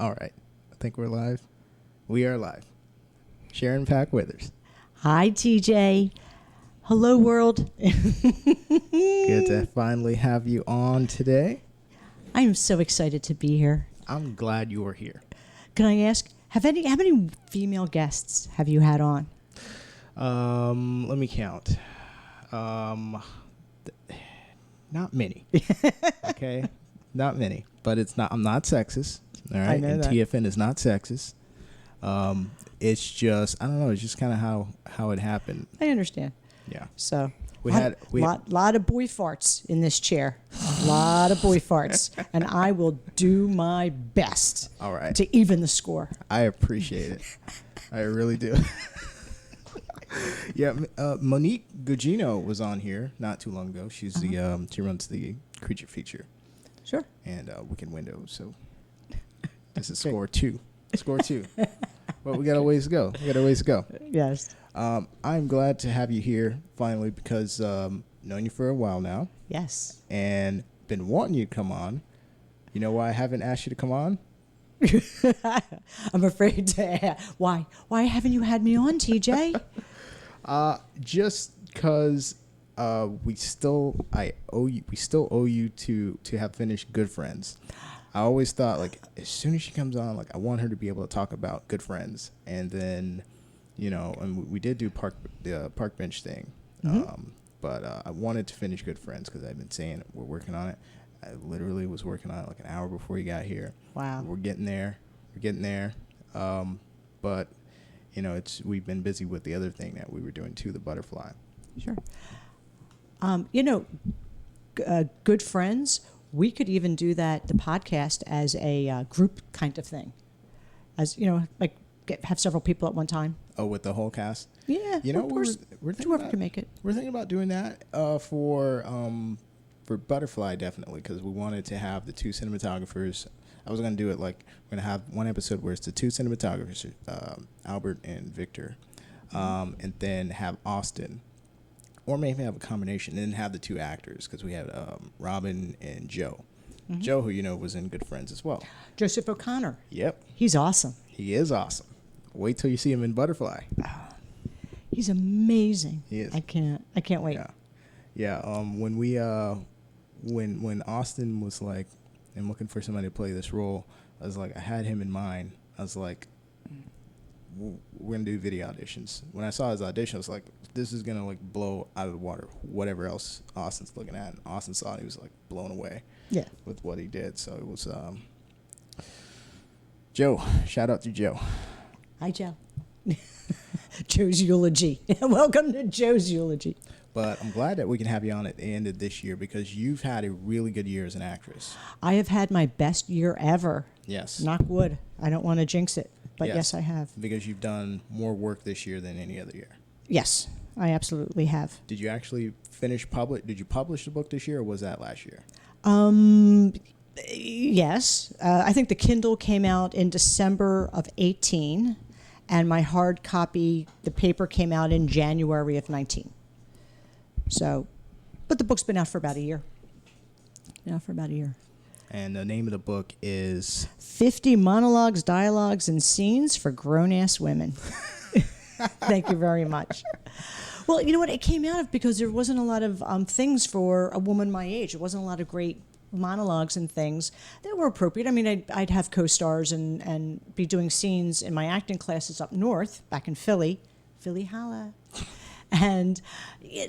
All right. I think we're live. We are live. Sharyn Pak Withers. Hi, TJ. Hello, world. Good to finally have you on today. I am so excited to be here. I'm glad you are here. Can I ask, how many female guests have you had on? Let me count. Not many. Okay? Not many. But I'm not sexist. All right? I know and that. TFN is not sexist. It's just, I don't know, it's just kind of how it happened. I understand. Yeah. So, We lot of boy farts in this chair. A lot of boy farts. And I will do my best All right. to even the score. I appreciate it. I really do. Yeah, Monique Gugino was on here not too long ago. She's she runs the Creature Feature Sure. and Wicked Windows. So this is score two. Score two. Well, we got a ways to go. Yes. I'm glad to have you here finally because known you for a while now Yes. and been wanting you to come on. You know why I haven't asked you to come on? I'm afraid to. Why haven't you had me on, TJ? Just because we still owe you to have finished Good Friends. I always thought like as soon as she comes on, like I want her to be able to talk about Good Friends, and then and we did do the park bench thing, but I wanted to finish Good Friends because I've been saying we're working on it. I literally was working on it like an hour before you got here. Wow. We're getting there. But we've been busy with the other thing that we were doing too, the butterfly. Sure. Good Friends, we could even do the podcast as a group kind of thing. As, like have several people at one time. Oh, with the whole cast? Yeah. We're whoever can make it. We're thinking about doing that for Butterfly, definitely, because we wanted to have the two cinematographers. I was going to do it like we're going to have one episode where it's the two cinematographers, Albert and Victor, and then have Austin, or maybe have a combination, and then have the two actors because we had Robin and Joe. Mm-hmm. Joe, who was in Good Friends as well. Joseph O'Connor. Yep. He's awesome. He is awesome. Wait till you see him in Butterfly. He's amazing. He is. I can't wait. Yeah. When Austin was like, I'm looking for somebody to play this role, I was like, I had him in mind. I was like, we're gonna do video auditions. When I saw his audition, I was like, this is gonna like blow out of the water whatever else Austin's looking at. And Austin saw it, he was like blown away. Yeah. With what he did. So it was Joe. Shout out to Joe. Hi, Joe. Joe's eulogy. Welcome to Joe's eulogy. But I'm glad that we can have you on at the end of this year because you've had a really good year as an actress. I have had my best year ever. Yes. Knock wood. I don't want to jinx it, but yes, I have. Because you've done more work this year than any other year. Yes, I absolutely have. Did you actually did you publish the book this year or was that last year? Yes. I think the Kindle came out in December of 18, and my hard copy, the paper, came out in January of 19. So, but the book's been out for about a year. And the name of the book is 50 Monologues, Dialogues, and Scenes for Grown-Ass Women. Thank you very much. Well, you know what? It came out of because there wasn't a lot of things for a woman my age. There wasn't a lot of great monologues and things that were appropriate. I mean, I'd have co-stars and be doing scenes in my acting classes up north, back in Philly. Holla. And,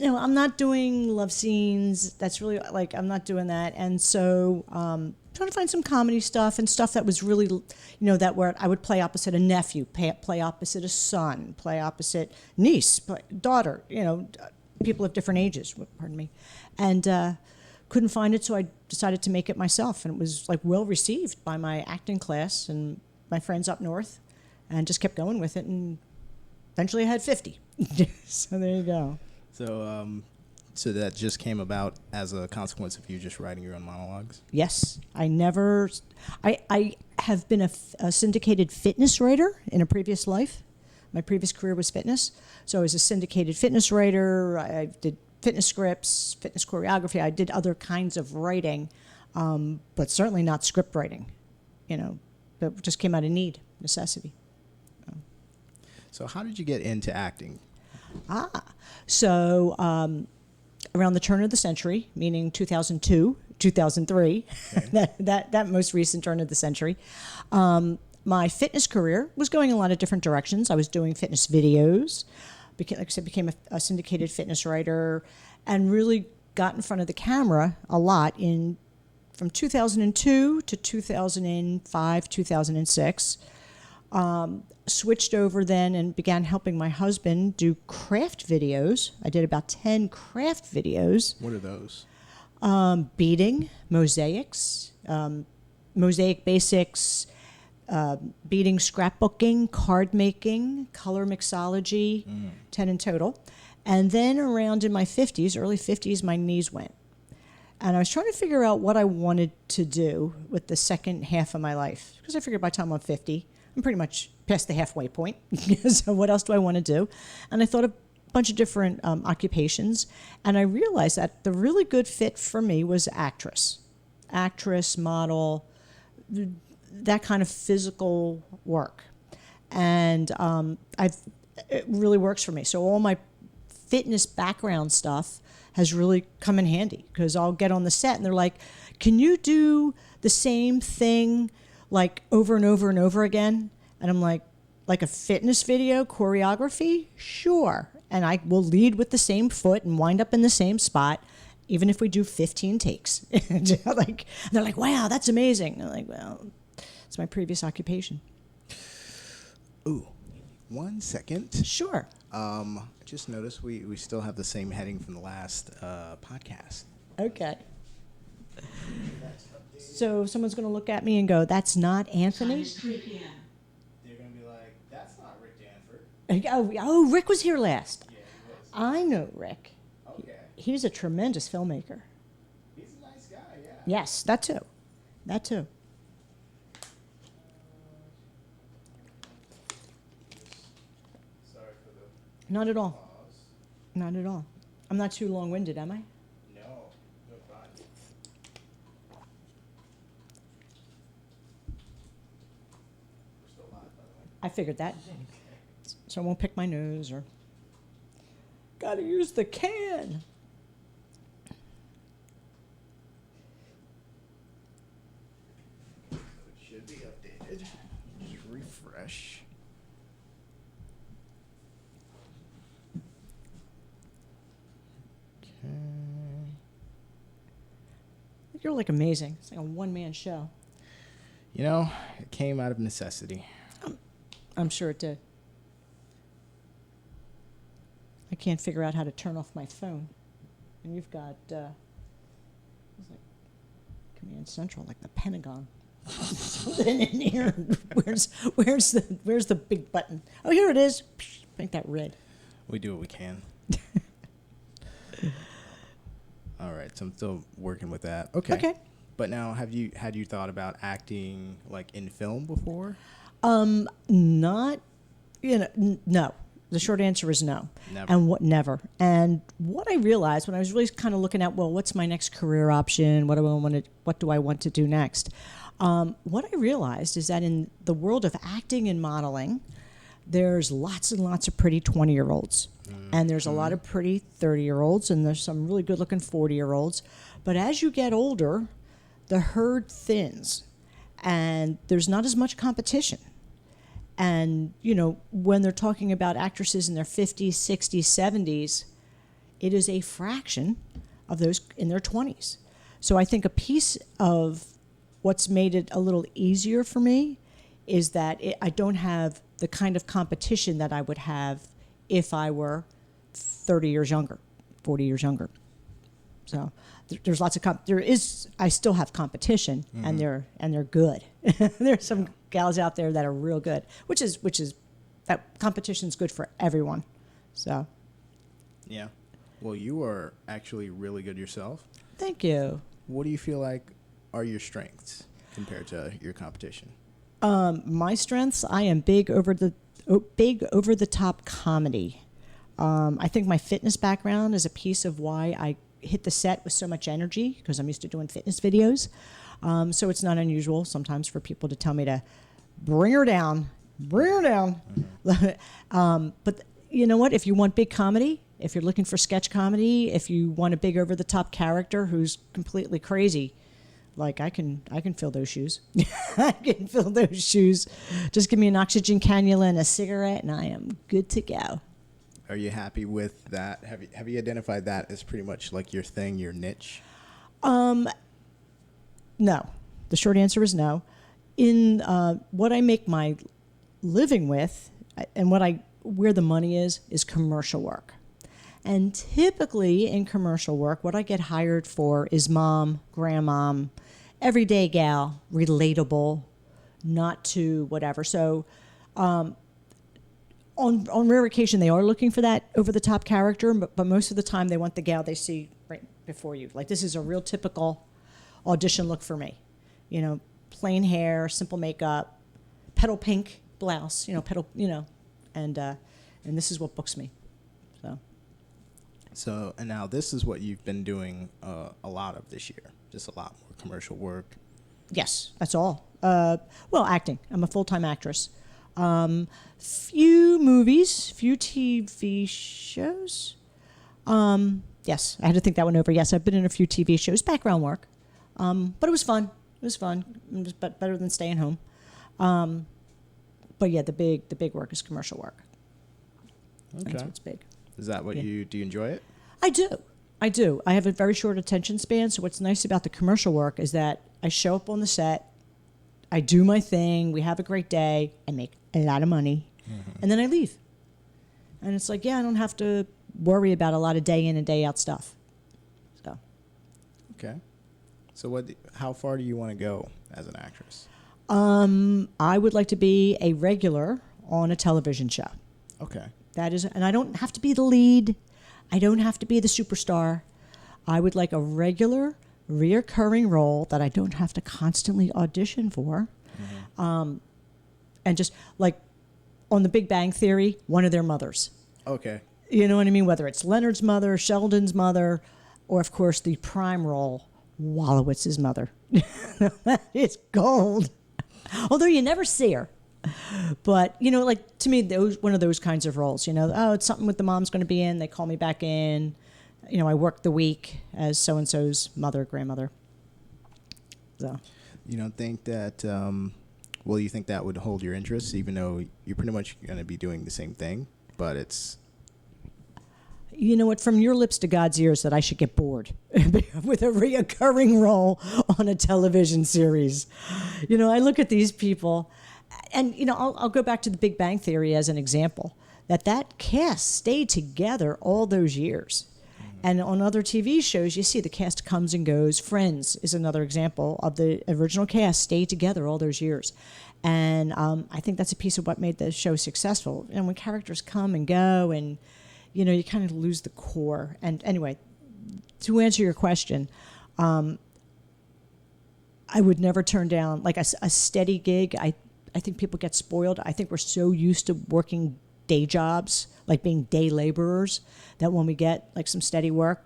I'm not doing love scenes. That's really, I'm not doing that. And so trying to find some comedy stuff and stuff that was really, that where I would play opposite a nephew, play opposite a son, play opposite niece, daughter, people of different ages, pardon me. And couldn't find it, so I decided to make it myself. And it was, well received by my acting class and my friends up north, and just kept going with it. And eventually I had 50. So there you go. So that just came about as a consequence of you just writing your own monologues? Yes. I have been a syndicated fitness writer in a previous life. My previous career was fitness. So I was a syndicated fitness writer. I did fitness scripts, fitness choreography. I did other kinds of writing, but certainly not script writing. But it just came out of need, necessity. So how did you get into acting? So around the turn of the century, meaning 2002, 2003, Okay. that most recent turn of the century, my fitness career was going in a lot of different directions. I was doing fitness videos, like I said, became a syndicated fitness writer, and really got in front of the camera a lot from 2002 to 2005, 2006. Switched over then and began helping my husband do craft videos. I did about 10 craft videos. What are those? Beading, mosaics, mosaic basics, beading, scrapbooking, card making, color mixology, 10 in total. And then around in my 50s, early 50s, my knees went. And I was trying to figure out what I wanted to do with the second half of my life. Because I figured by the time I'm 50, I'm pretty much past the halfway point. So what else do I want to do? And I thought a bunch of different occupations. And I realized that the really good fit for me was actress, model, that kind of physical work. And it really works for me. So all my fitness background stuff has really come in handy, because I'll get on the set and they're like, can you do the same thing like over and over and over again? And I'm like a fitness video choreography? Sure. And I will lead with the same foot and wind up in the same spot, even if we do 15 takes. They're like, wow, that's amazing. I'm like, well, it's my previous occupation. Ooh, 1 second. Sure. I just noticed we still have the same heading from the last podcast. Okay. So someone's going to look at me and go, that's not Anthony? They're going to be like, that's not Rick Danford. Oh, Rick was here last. Yeah, he was. I know Rick. Okay. He's a tremendous filmmaker. He's a nice guy, yeah. Yes, that too. That too. Sorry for the Not at all. pause. Not at all. I'm not too long-winded, am I? No, no fine. We're still live, by the way. I figured that. So I won't pick my nose or... Gotta use the can. So it should be updated. Just refresh. Okay. You're like amazing. It's like a one-man show. You know, it came out of necessity. I'm sure it did. I can't figure out how to turn off my phone. And you've got, it's like Command Central, like the Pentagon. Something in here. Where's the big button? Oh, here it is. Make that red. We do what we can. All right, so I'm still working with that. Okay. But now, had you thought about acting like in film before? Not, no. The short answer is no. Never. Never. And what I realized when I was really kind of looking at, well, what's my next career option? What do I want to do next? What I realized is that in the world of acting and modeling, there's lots and lots of pretty 20-year-olds. And there's a lot of pretty 30-year-olds, and there's some really good-looking 40-year-olds. But as you get older, the herd thins, and there's not as much competition. And, when they're talking about actresses in their 50s, 60s, 70s, it is a fraction of those in their 20s. So I think a piece of what's made it a little easier for me is that I don't have the kind of competition that I would have if I were 30 years younger, 40 years younger. So there's lots of I still have competition, and they're good. There's some gals out there that are real good, which is that competition's good for everyone. So Yeah. Well, you are actually really good yourself. thank you. What do you feel like are your strengths compared to your competition? My strengths, I am big over the top comedy. I think my fitness background is a piece of why I hit the set with so much energy, because I'm used to doing fitness videos. So it's not unusual sometimes for people to tell me to bring her down. Bring her down. But you know what? If you want big comedy, if you're looking for sketch comedy, if you want a big over-the-top character who's completely crazy, like I can fill those shoes. I can fill those shoes. Just give me an oxygen cannula and a cigarette, and I am good to go. Are you happy with that? Have you identified that as pretty much like your thing, your niche? No. The short answer is no. In what I make my living with, and where the money is commercial work. And typically in commercial work, what I get hired for is mom, grandmom, everyday gal, relatable, not to whatever. So on rare occasion, they are looking for that over-the-top character, but most of the time they want the gal they see right before you. Like, this is a real typical audition look for me. You know, plain hair, simple makeup, petal pink blouse, and this is what books me. So, and now this is what you've been doing a lot of this year, just a lot more commercial work. Yes, that's all. Well, acting. I'm a full-time actress. Few movies, few TV shows. Yes, I had to think that one over. Yes, I've been in a few TV shows, background work. But it was fun. It was better than staying home. But yeah, the big work is commercial work. Okay. That's what's big. Is that what do you enjoy it? I do. I have a very short attention span, so what's nice about the commercial work is that I show up on the set, I do my thing, we have a great day, I make a lot of money, and then I leave. And it's like, I don't have to worry about a lot of day in and day out stuff. So. Okay. So how far do you want to go as an actress? I would like to be a regular on a television show. Okay. And I don't have to be the lead. I don't have to be the superstar. I would like a regular, reoccurring role that I don't have to constantly audition for. And just like on The Big Bang Theory, one of their mothers. Okay. You know what I mean? Whether it's Leonard's mother, Sheldon's mother, or of course the prime role, Wolowitz's mother. That is gold. Although you never see her. But, like to me, one of those kinds of roles, it's something with the mom's going to be in. They call me back in. I work the week as so-and-so's mother, grandmother. So. You don't think that, you think that would hold your interest, even though you're pretty much going to be doing the same thing, but it's... You know what, from your lips to God's ears, that I should get bored with a reoccurring role on a television series. I look at these people... And, I'll go back to The Big Bang Theory as an example, that cast stayed together all those years. And on other TV shows, you see the cast comes and goes. Friends is another example of the original cast stayed together all those years. And I think that's a piece of what made the show successful. And when characters come and go and, you kind of lose the core. And anyway, to answer your question, I would never turn down, like a steady gig. I think people get spoiled. I think we're so used to working day jobs, like being day laborers, that when we get like some steady work,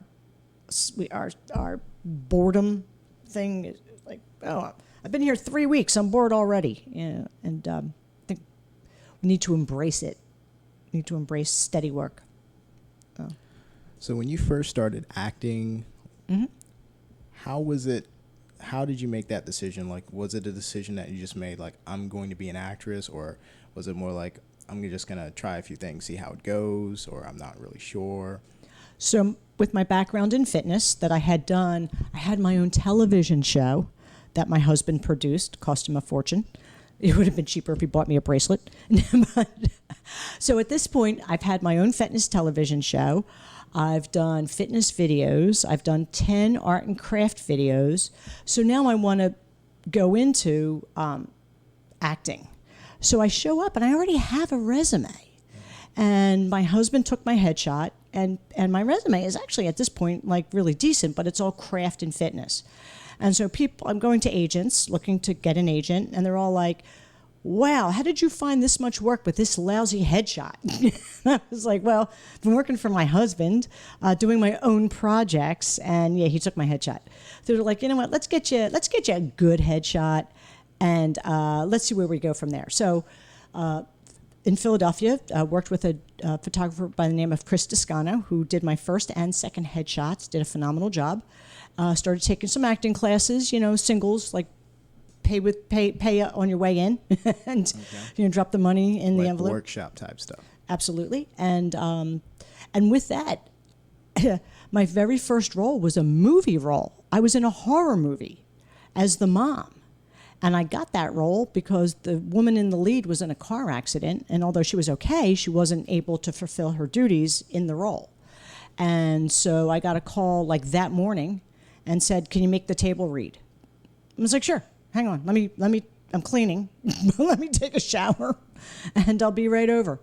our boredom thing is like, oh, I've been here 3 weeks, I'm bored already. And I think we need to embrace it. We need to embrace steady work. So when you first started acting, how was it? How did you make that decision? Like, was it a decision that you just made, like, I'm going to be an actress? Or was it more like, I'm just going to try a few things, see how it goes, or I'm not really sure? So with my background in fitness that I had done, I had my own television show that my husband produced, cost him a fortune. It would have been cheaper if he bought me a bracelet. So at this point, I've had my own fitness television show. I've done fitness videos. I've done 10 art and craft videos. So now I want to go into acting. So I show up and I already have a resume. And my husband took my headshot, and my resume is actually at this point like really decent, but it's all craft and fitness. And so I'm going to agents looking to get an agent, and they're all like, wow, how did you find this much work with this lousy headshot? I was like, well, I've been working for my husband, doing my own projects, and yeah, he took my headshot. So they're like, you know what, let's get you a good headshot, And let's see where we go from there. So in Philadelphia, worked with a photographer by the name of Chris Toscano, who did my first and second headshots, did a phenomenal job. Started taking some acting classes, singles, like pay on your way in and drop the money in like the envelope. Workshop type stuff. Absolutely. And with that, my very first role was a movie role. I was in a horror movie as the mom. And I got that role because the woman in the lead was in a car accident, and although she was okay, she wasn't able to fulfill her duties in the role. And so I got a call like that morning and said, "Can you make the table read?" I was like, "Sure. Hang on. Let me I'm cleaning. Let me take a shower and I'll be right over."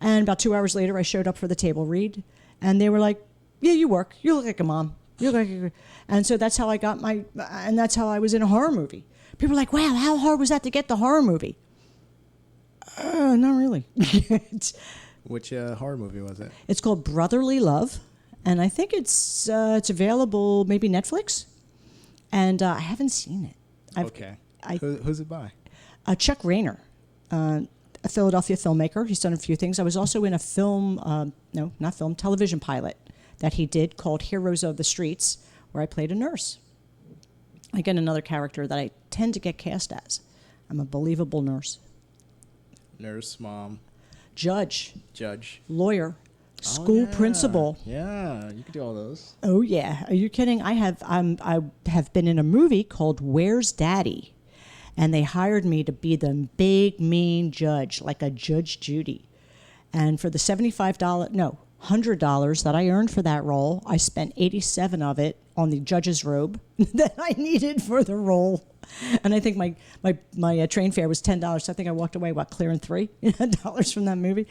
And about 2 hours later, I showed up for the table read, and they were like, "Yeah, you work. You look like a mom. You look like." And so that's how I got and that's how I was in a horror movie. People are like, "Wow, how hard was that to get the horror movie?" Not really. Which horror movie was it? It's called Brotherly Love, and I think it's available maybe Netflix, and I haven't seen it. Okay. Who's it by? Chuck Rayner, a Philadelphia filmmaker. He's done a few things. I was also in a television pilot that he did called Heroes of the Streets, where I played a nurse. Again, another character that I tend to get cast as. I'm a believable nurse. Nurse, mom. Judge. Lawyer. School principal. Yeah, you could do all those. Oh, yeah. Are you kidding? I have been in a movie called Where's Daddy? And they hired me to be the big, mean judge, like a Judge Judy. And for the $100 that I earned for that role, I spent $87 of it on the judge's robe that I needed for the role. And I think my train fare was $10. So I think I walked away, clearing $3 from that movie.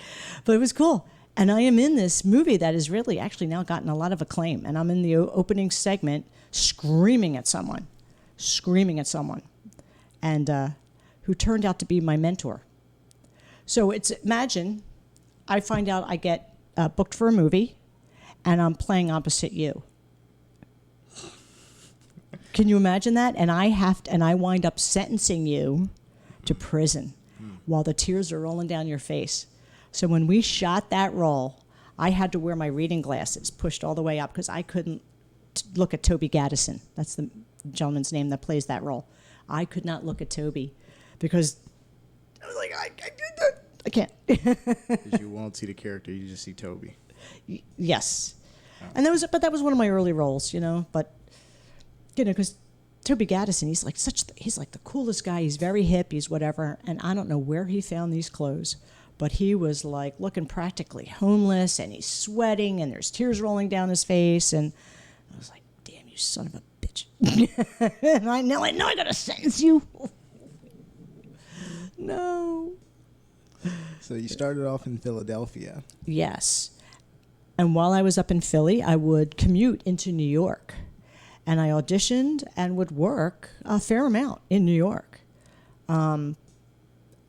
But it was cool. And I am in this movie that has really actually now gotten a lot of acclaim. And I'm in the opening segment screaming at someone. And who turned out to be my mentor. So imagine I find out I get booked for a movie, and I'm playing opposite you. Can you imagine that? And I wind up sentencing you to prison while the tears are rolling down your face. So when we shot that role, I had to wear my reading glasses pushed all the way up because I couldn't look at Toby Gaddison. That's the gentleman's name that plays that role. I could not look at Toby because I was like, I can't. Because you won't see the character, you just see Toby. Yes. Oh. And that was one of my early roles, but because Toby Gaddison, he's like the coolest guy. He's very hip, he's whatever, and I don't know where he found these clothes, but he was like looking practically homeless, and he's sweating, and there's tears rolling down his face, and I was like, "Damn, you son of a bitch." And I know I gotta sentence you. No. So you started off in Philadelphia. Yes. And while I was up in Philly, I would commute into New York. And I auditioned and would work a fair amount in New York. New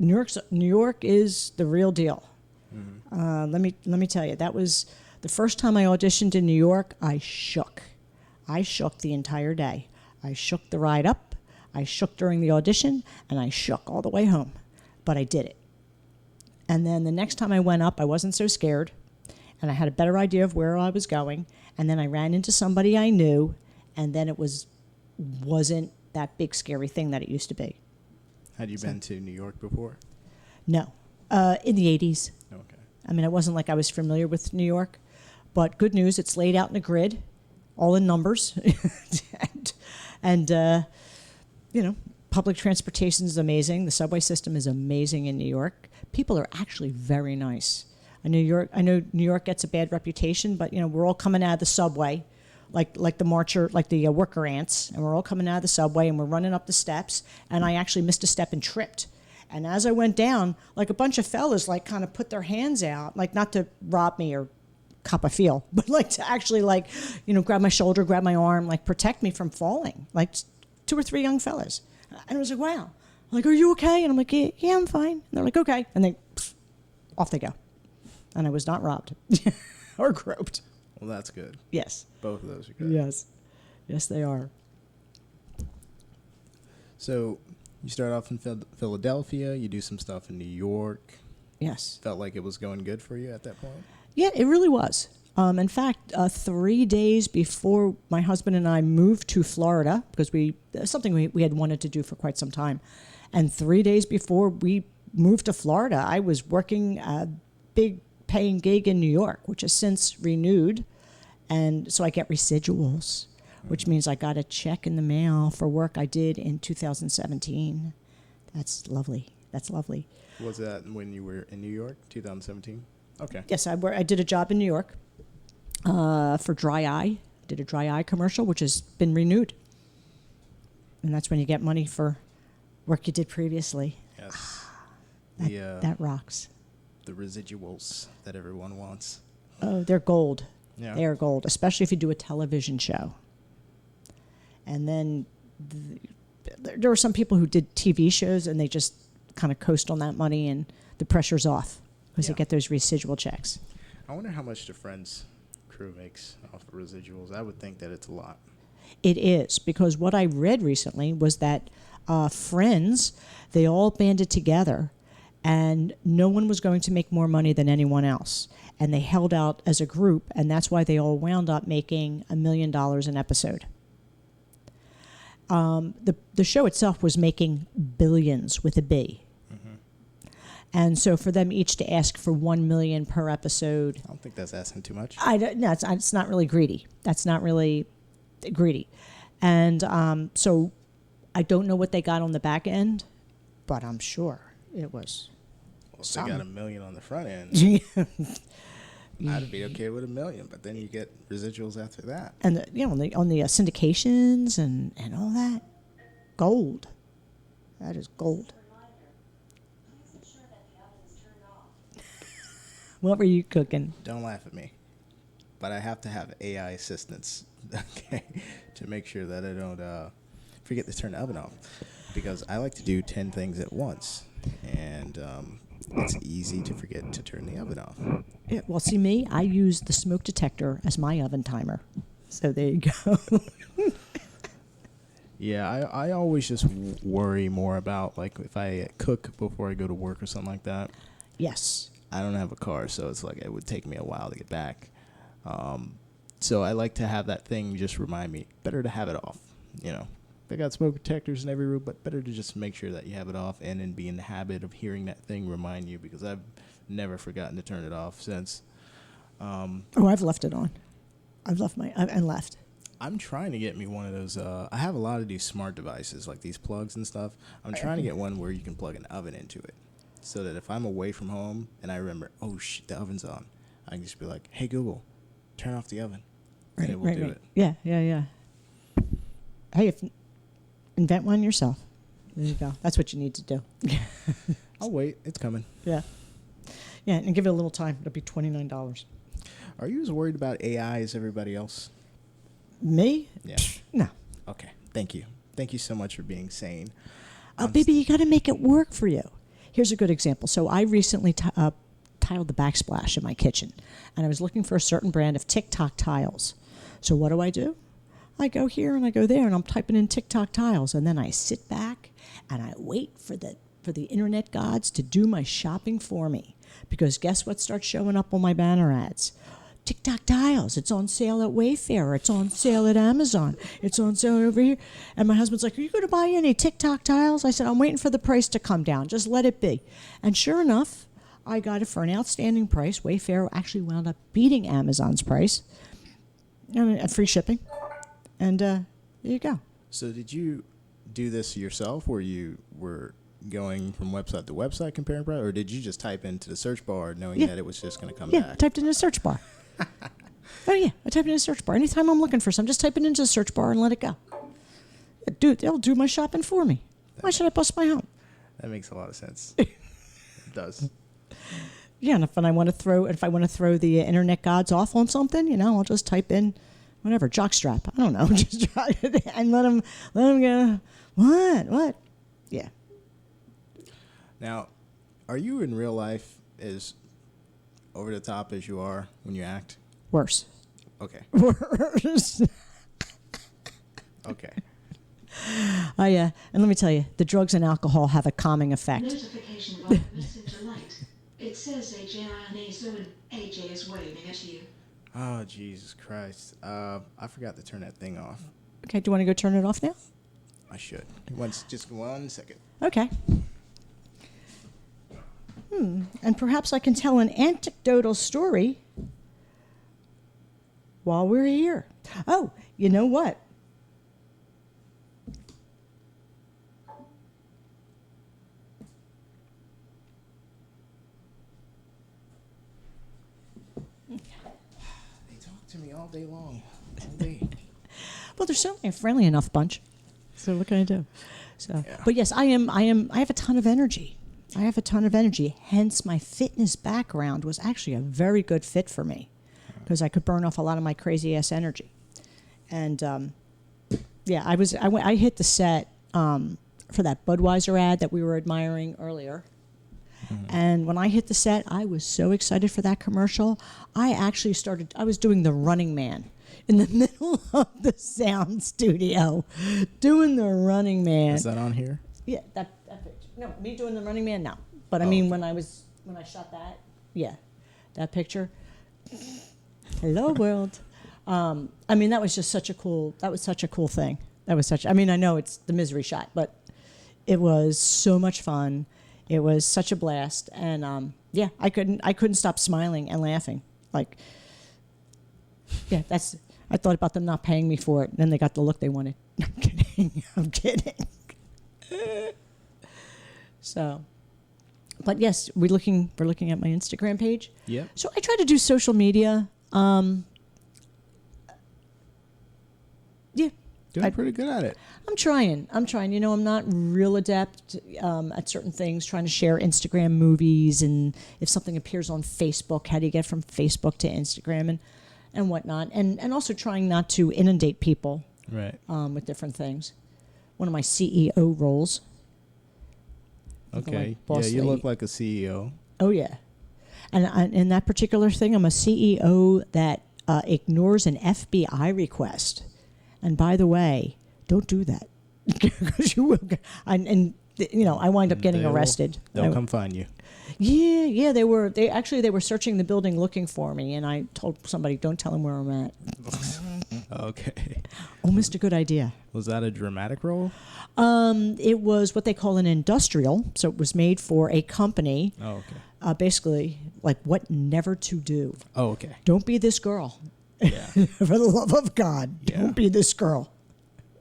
York is the real deal. Mm-hmm. Let me tell you, that was the first time I auditioned in New York. I shook the entire day. I shook the ride up, I shook during the audition, and I shook all the way home. But I did it. And then the next time I went up, I wasn't so scared, and I had a better idea of where I was going. And then I ran into somebody I knew, and then it wasn't that big scary thing that it used to be. Had you been to New York before? No, in the 80s. Okay. I mean, it wasn't like I was familiar with New York, but good news, it's laid out in a grid, all in numbers, and public transportation is amazing. The subway system is amazing in New York. People are actually very nice. I know New York gets a bad reputation, but we're all coming out of the subway, like the worker ants, and we're all coming out of the subway and we're running up the steps. And I actually missed a step and tripped. And as I went down, like a bunch of fellas kind of put their hands out, like not to rob me or cop a feel, but like to actually grab my shoulder, grab my arm, protect me from falling. Like 2 or 3 young fellas. And I was like, wow. Like, are you okay? And I'm like, yeah, I'm fine. And they're like, okay. And off they go. And I was not robbed or groped. Well, that's good. Yes. Both of those are good. Yes. Yes, they are. So You start off in Philadelphia. You do some stuff in New York. Yes. Felt like it was going good for you at that point? Yeah, it really was. In fact, 3 days before my husband and I moved to Florida, because something we had wanted to do for quite some time, and 3 days before we moved to Florida, I was working a big paying gig in New York, which has since renewed, and so I get residuals, which means I got a check in the mail for work I did in 2017. That's lovely. That's lovely. Was that when you were in New York, 2017? Okay. Yes, I did a job in New York for Dry Eye. Did a Dry Eye commercial, which has been renewed. And that's when you get money for work you did previously. Yes. That rocks. The residuals that everyone wants. Oh, they're gold. Yeah. They are gold, especially if you do a television show. And then there were some people who did TV shows and they just kind of coast on that money and the pressure's off because they get those residual checks. I wonder how much the Friends crew makes off of residuals. I would think that it's a lot. It is, because what I read recently was that Friends, they all banded together and no one was going to make more money than anyone else. And they held out as a group, and that's why they all wound up making $1 million an episode. The show itself was making billions with a B. Mm-hmm. And so for them each to ask for $1 million per episode, I don't think that's asking too much. No, it's not really greedy. That's not really greedy. And so I don't know what they got on the back end, but I'm sure it was. Well, if they got $1 million on the front end, I'd be okay with $1 million, but then you get residuals after that. And on the syndications and all that, gold. That is gold. What were you cooking? Don't laugh at me, but I have to have AI assistance, okay, to make sure that I don't forget to turn the oven off, because I like to do 10 things at once, and it's easy to forget to turn the oven off. Yeah, well, see me, I use the smoke detector as my oven timer. So there you go. Yeah, I always just worry more about, like, if I cook before I go to work or something like that. Yes. I don't have a car, so it's like it would take me a while to get back. So I like to have that thing just remind me, better to have it off, you know. They got smoke detectors in every room, but better to just make sure that you have it off and then be in the habit of hearing that thing remind you, because I've never forgotten to turn it off since. I've left it on. I've left and left. I'm trying to get me one of those. I have a lot of these smart devices, like these plugs and stuff. I'm trying to get one where you can plug an oven into it, so that if I'm away from home and I remember, oh shit, the oven's on, I can just be like, hey Google, turn off the oven, and it will do it. Yeah. Hey, invent one yourself. There you go. That's what you need to do. I'll wait. It's coming. Yeah, and give it a little time. It'll be $29. Are you as worried about AI as everybody else? Me? Yeah. No. Okay. Thank you. Thank you so much for being sane. Baby, you got to make it work for you. Here's a good example. So I recently tiled the backsplash in my kitchen, and I was looking for a certain brand of TikTok tiles. So what do? I go here and I go there, and I'm typing in TikTok tiles, and then I sit back and I wait for the internet gods to do my shopping for me. Because guess what starts showing up on my banner ads? TikTok tiles. It's on sale at Wayfair. It's on sale at Amazon. It's on sale over here. And my husband's like, are you going to buy any TikTok tiles? I said, I'm waiting for the price to come down. Just let it be. And sure enough, I got it for an outstanding price. Wayfair actually wound up beating Amazon's price. And free shipping. And there you go. So did you do this yourself, where you were going from website to website comparing price, or did you just type into the search bar knowing that it was just going to come back? I typed in the search bar. I typed in a search bar. Anytime I'm looking for something, just type it into the search bar and let it go. Dude, they'll do my shopping for me. Why should I bust my hump? That makes a lot of sense. It does. Yeah, and if I want to throw the internet gods off on something, I'll just type in whatever, jockstrap. I don't know, just try it and let them go. What? Yeah. Now, are you in real life as over the top as you are when you act? Worse. Okay. Worse. Okay. And let me tell you, the drugs and alcohol have a calming effect. Notification via messenger light. It says AJ Ioneso and AJ is waving at you. Oh, Jesus Christ. I forgot to turn that thing off. Okay, do you want to go turn it off now? I should. Just 1 second. Okay. And perhaps I can tell an anecdotal story while we're here. Oh, you know what? They talk to me all day long. All day. Well, they're certainly a friendly enough bunch. So what can I do? So, Yeah. but yes, I have a ton of energy. I have a ton of energy. Hence, my fitness background was actually a very good fit for me because I could burn off a lot of my crazy ass energy. And I hit the set for that Budweiser ad that we were admiring earlier. And when I hit the set, I was so excited for that commercial. I was doing the Running Man in the middle of the sound studio, doing the Running Man. Is that on here? Yeah, that picture. No, me doing the Running Man, no. But I mean, when I shot that, yeah, that picture. Hello, world. I mean, that was just such a cool thing. I mean, I know it's the misery shot, but it was so much fun. It was such a blast, and I couldn't stop smiling and laughing. Like, yeah, I thought about them not paying me for it, and then they got the look they wanted. I'm kidding. So, but yes, we're looking at my Instagram page. Yeah. So I try to do social media. Yeah. Doing pretty good at it. I'm trying. You know, I'm not real adept at certain things, trying to share Instagram movies, and if something appears on Facebook, how do you get from Facebook to Instagram and whatnot. And also trying not to inundate people Right. With different things. One of my CEO roles. Okay. Boss Yeah, you lady. look like a CEO. Oh, yeah. And in that particular thing, I'm a CEO that ignores an FBI request. And by the way, don't do that. Because you will. I wind up getting arrested. They'll come find you. Yeah. They were searching the building looking for me, and I told somebody, don't tell them where I'm at. Okay. Almost a good idea. Was that a dramatic role? It was what they call an industrial, so it was made for a company. Oh, okay. Basically, like what never to do. Oh, okay. Don't be this girl. Yeah. For the love of God, Yeah. don't be this girl.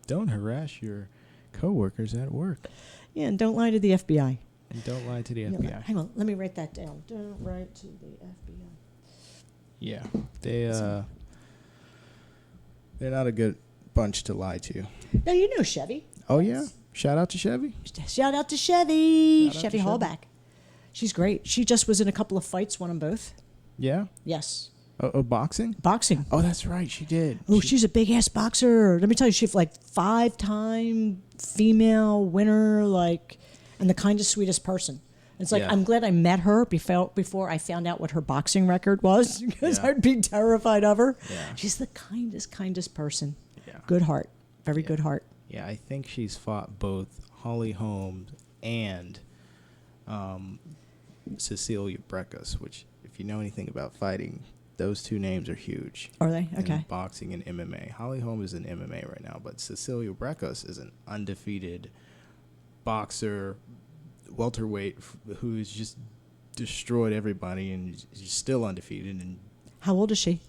Don't harass your coworkers at work. Yeah, and don't lie to the FBI. And don't lie to the Yeah, FBI. hang on, let me write that down. Don't lie to the FBI. Yeah. They're not a good bunch to lie to. Now, you know Chevy. Oh, yeah? Shout out to Chevy. Shout out to Chevy. Shout out Chevy to Chevy. Hallback. She's great. She just was in a couple of fights, won them both. Yeah? Yes. Oh, boxing? Boxing. Oh, that's right. She did. Oh, she's a big ass boxer. Let me tell you, she's like 5-time female winner, and the kindest, sweetest person. It's like, Yeah. I'm glad I met her before I found out what her boxing record was, because Yeah. I'd be terrified of her. Yeah. She's the kindest person. Yeah. Good heart. Very good heart. Yeah, I think she's fought both Holly Holmes and Cecilia Brækhus, which, if you know anything about fighting, those two names are huge. Are they? In Okay. boxing and MMA. Holly Holm is in MMA right now, but Cecilia Brækhus is an undefeated boxer, welterweight, who's just destroyed everybody and is still undefeated. And How old is she?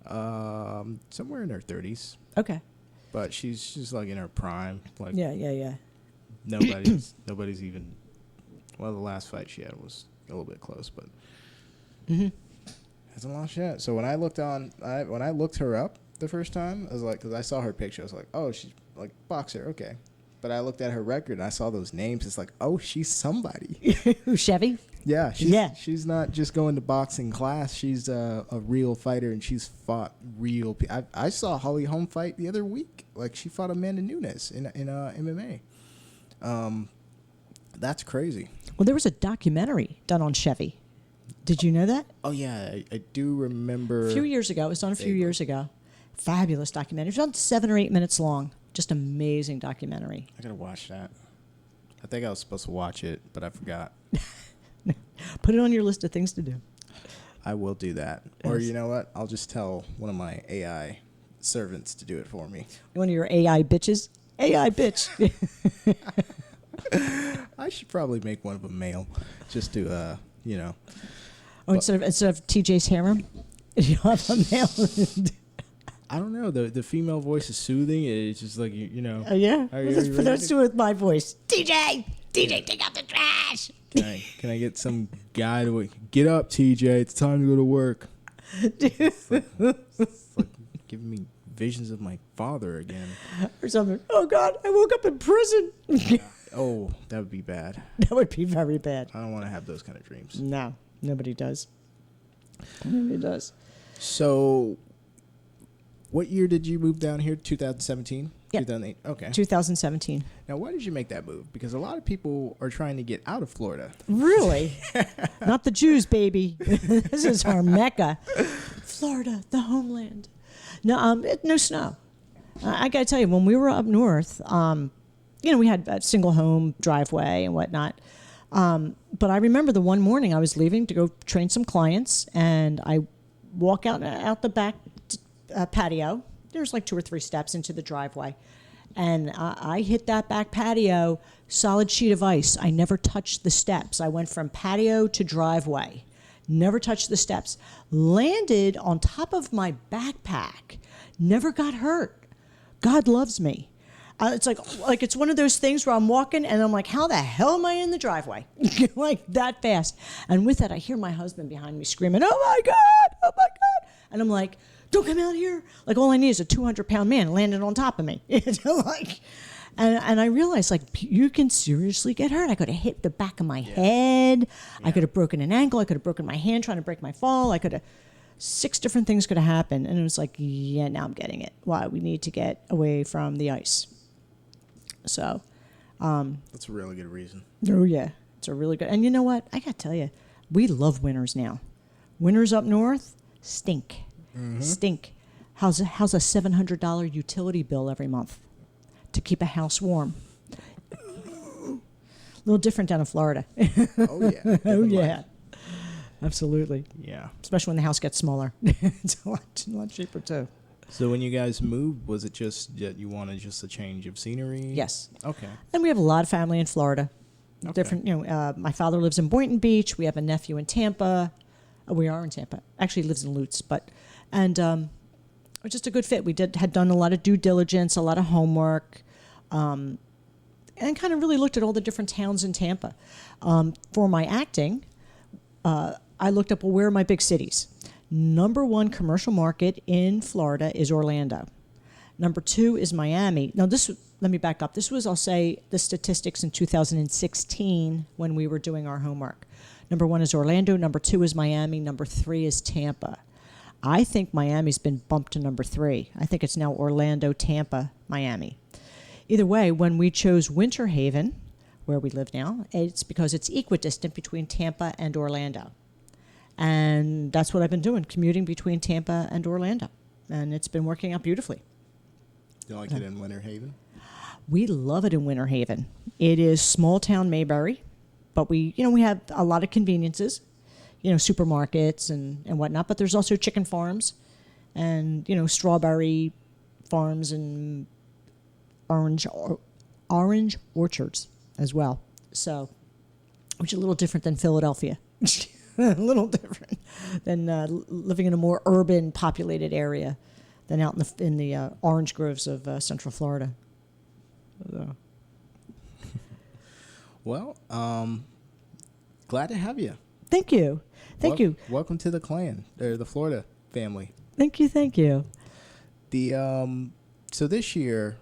somewhere in her 30s, Okay. but she's just like in her prime. Like Yeah. nobody's even. Well, the last fight she had was a little bit close, but. Hasn't lost yet. So when I looked her up the first time, I was like, because I saw her picture, I was like, oh, she's like boxer, okay. But I looked at her record and I saw those names. It's like, oh, she's somebody. Who, Chevy? Yeah, Yeah. She's not just going to boxing class. She's a real fighter, and she's fought real people. I saw Holly Holm fight the other week. Like, she fought Amanda Nunes in MMA. That's crazy. Well, there was a documentary done on Chevy. Did you know that? Oh yeah, I do remember. A few years ago. It was done a few years ago. Fabulous documentary. It was about 7 or 8 minutes long. Just amazing documentary. I gotta watch that. I think I was supposed to watch it, but I forgot. Put it on your list of things to do. I will do that. Yes. Or you know what? I'll just tell one of my AI servants to do it for me. One of your AI bitches. AI bitch. I should probably make one of them male, just to Oh, instead of TJ's harem, you have a male. I don't know. The female voice is soothing. It's just like Yeah. Are you Let's ready let's to- do it with my voice. TJ, take out the trash. Can I get some guy to get up, TJ? It's time to go to work. It's like giving me visions of my father again. Or something. Oh God, I woke up in prison. Oh, that would be bad. That would be very bad. I don't want to have those kind of dreams. No, nobody does. Nobody does. So, what year did you move down here? 2017? Yeah. 2008? Okay. 2017. Now, why did you make that move? Because a lot of people are trying to get out of Florida. Really? Not the Jews, baby. This is our Mecca. Florida, the homeland. No, no snow. I got to tell you, when we were up north, we had a single home driveway and whatnot. But I remember the one morning I was leaving to go train some clients, and I walk out the back patio. There's like 2 or 3 steps into the driveway. And I hit that back patio, solid sheet of ice. I never touched the steps. I went from patio to driveway. Never touched the steps. Landed on top of my backpack. Never got hurt. God loves me. It's like it's one of those things where I'm walking and I'm like, how the hell am I in the driveway? Like that fast. And with that, I hear my husband behind me screaming, oh my God, oh my God. And I'm like, don't come out here. Like all I need is a 200-pound man landing on top of me. And I realized, like, you can seriously get hurt. I could have hit the back of my head. Yeah. I could have broken an ankle. I could have broken my hand trying to break my fall. 6 different things could have happened. And it was like, yeah, now I'm getting it. Why? We need to get away from the ice. So. That's a really good reason. Oh, yeah. It's a really good. And you know what? I got to tell you, we love winters now. Winters up north stink. Mm-hmm. Stink. How's a $700 utility bill every month to keep a house warm? A little different down in Florida. Oh, yeah. Oh, yeah. Absolutely. Yeah. Especially when the house gets smaller. It's a lot cheaper, too. So when you guys moved, was it just that you wanted just a change of scenery? Yes. Okay. And we have a lot of family in Florida. Okay. Different, my father lives in Boynton Beach. We have a nephew in Tampa. We are in Tampa. Actually, he lives in Lutz, and it was just a good fit. We had done a lot of due diligence, a lot of homework, and kind of really looked at all the different towns in Tampa. For my acting, I looked up, well, where are my big cities? Number 1 commercial market in Florida is Orlando. Number 2 is Miami. Now, let me back up. This was, I'll say, the statistics in 2016 when we were doing our homework. Number 1 is Orlando. Number 2 is Miami. Number 3 is Tampa. I think Miami's been bumped to number 3. I think it's now Orlando, Tampa, Miami. Either way, when we chose Winter Haven, where we live now, it's because it's equidistant between Tampa and Orlando. And that's what I've been doing, commuting between Tampa and Orlando. And it's been working out beautifully. You like it in Winter Haven? We love it in Winter Haven. It is small town Mayberry, but we have a lot of conveniences, supermarkets and whatnot, but there's also chicken farms and, strawberry farms and orange orchards as well. So, which is a little different than Philadelphia. A little different than living in a more urban populated area than out in the orange groves of Central Florida. So. Well, glad to have you. Thank you. Thank you. Welcome to the clan, or the Florida family. Thank you. Thank you. So this year,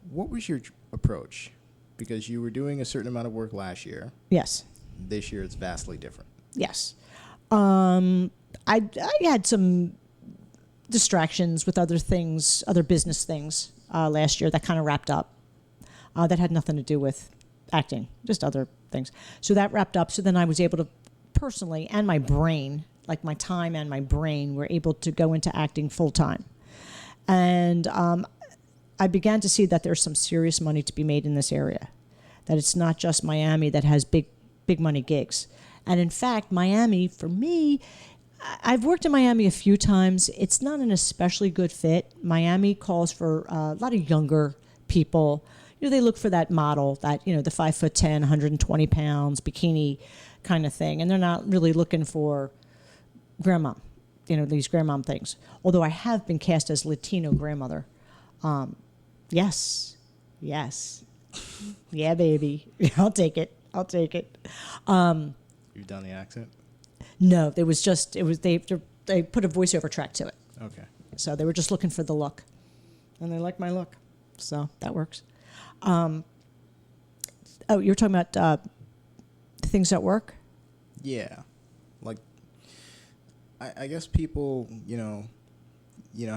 what was your approach? Because you were doing a certain amount of work last year. Yes. This year, it's vastly different. Yes. I had some distractions with other things, other business things last year that kind of wrapped up. That had nothing to do with acting, just other things. So that wrapped up. So then I was able to personally, and my brain, like my time and my brain, were able to go into acting full time. And I began to see that there's some serious money to be made in this area, that it's not just Miami that has big money gigs. And in fact, Miami, for me, I've worked in Miami a few times. It's not an especially good fit. Miami calls for a lot of younger people. They look for that model, that, the 5'10", 120 pounds, bikini kind of thing. And they're not really looking for grandma, these grandmom things. Although I have been cast as Latino grandmother. Yes. Yeah, baby. I'll take it. You've done the accent? No, they put a voiceover track to it. Okay. So they were just looking for the look. And they like my look. So that works. You're talking about things at work? Yeah. Like, I guess people,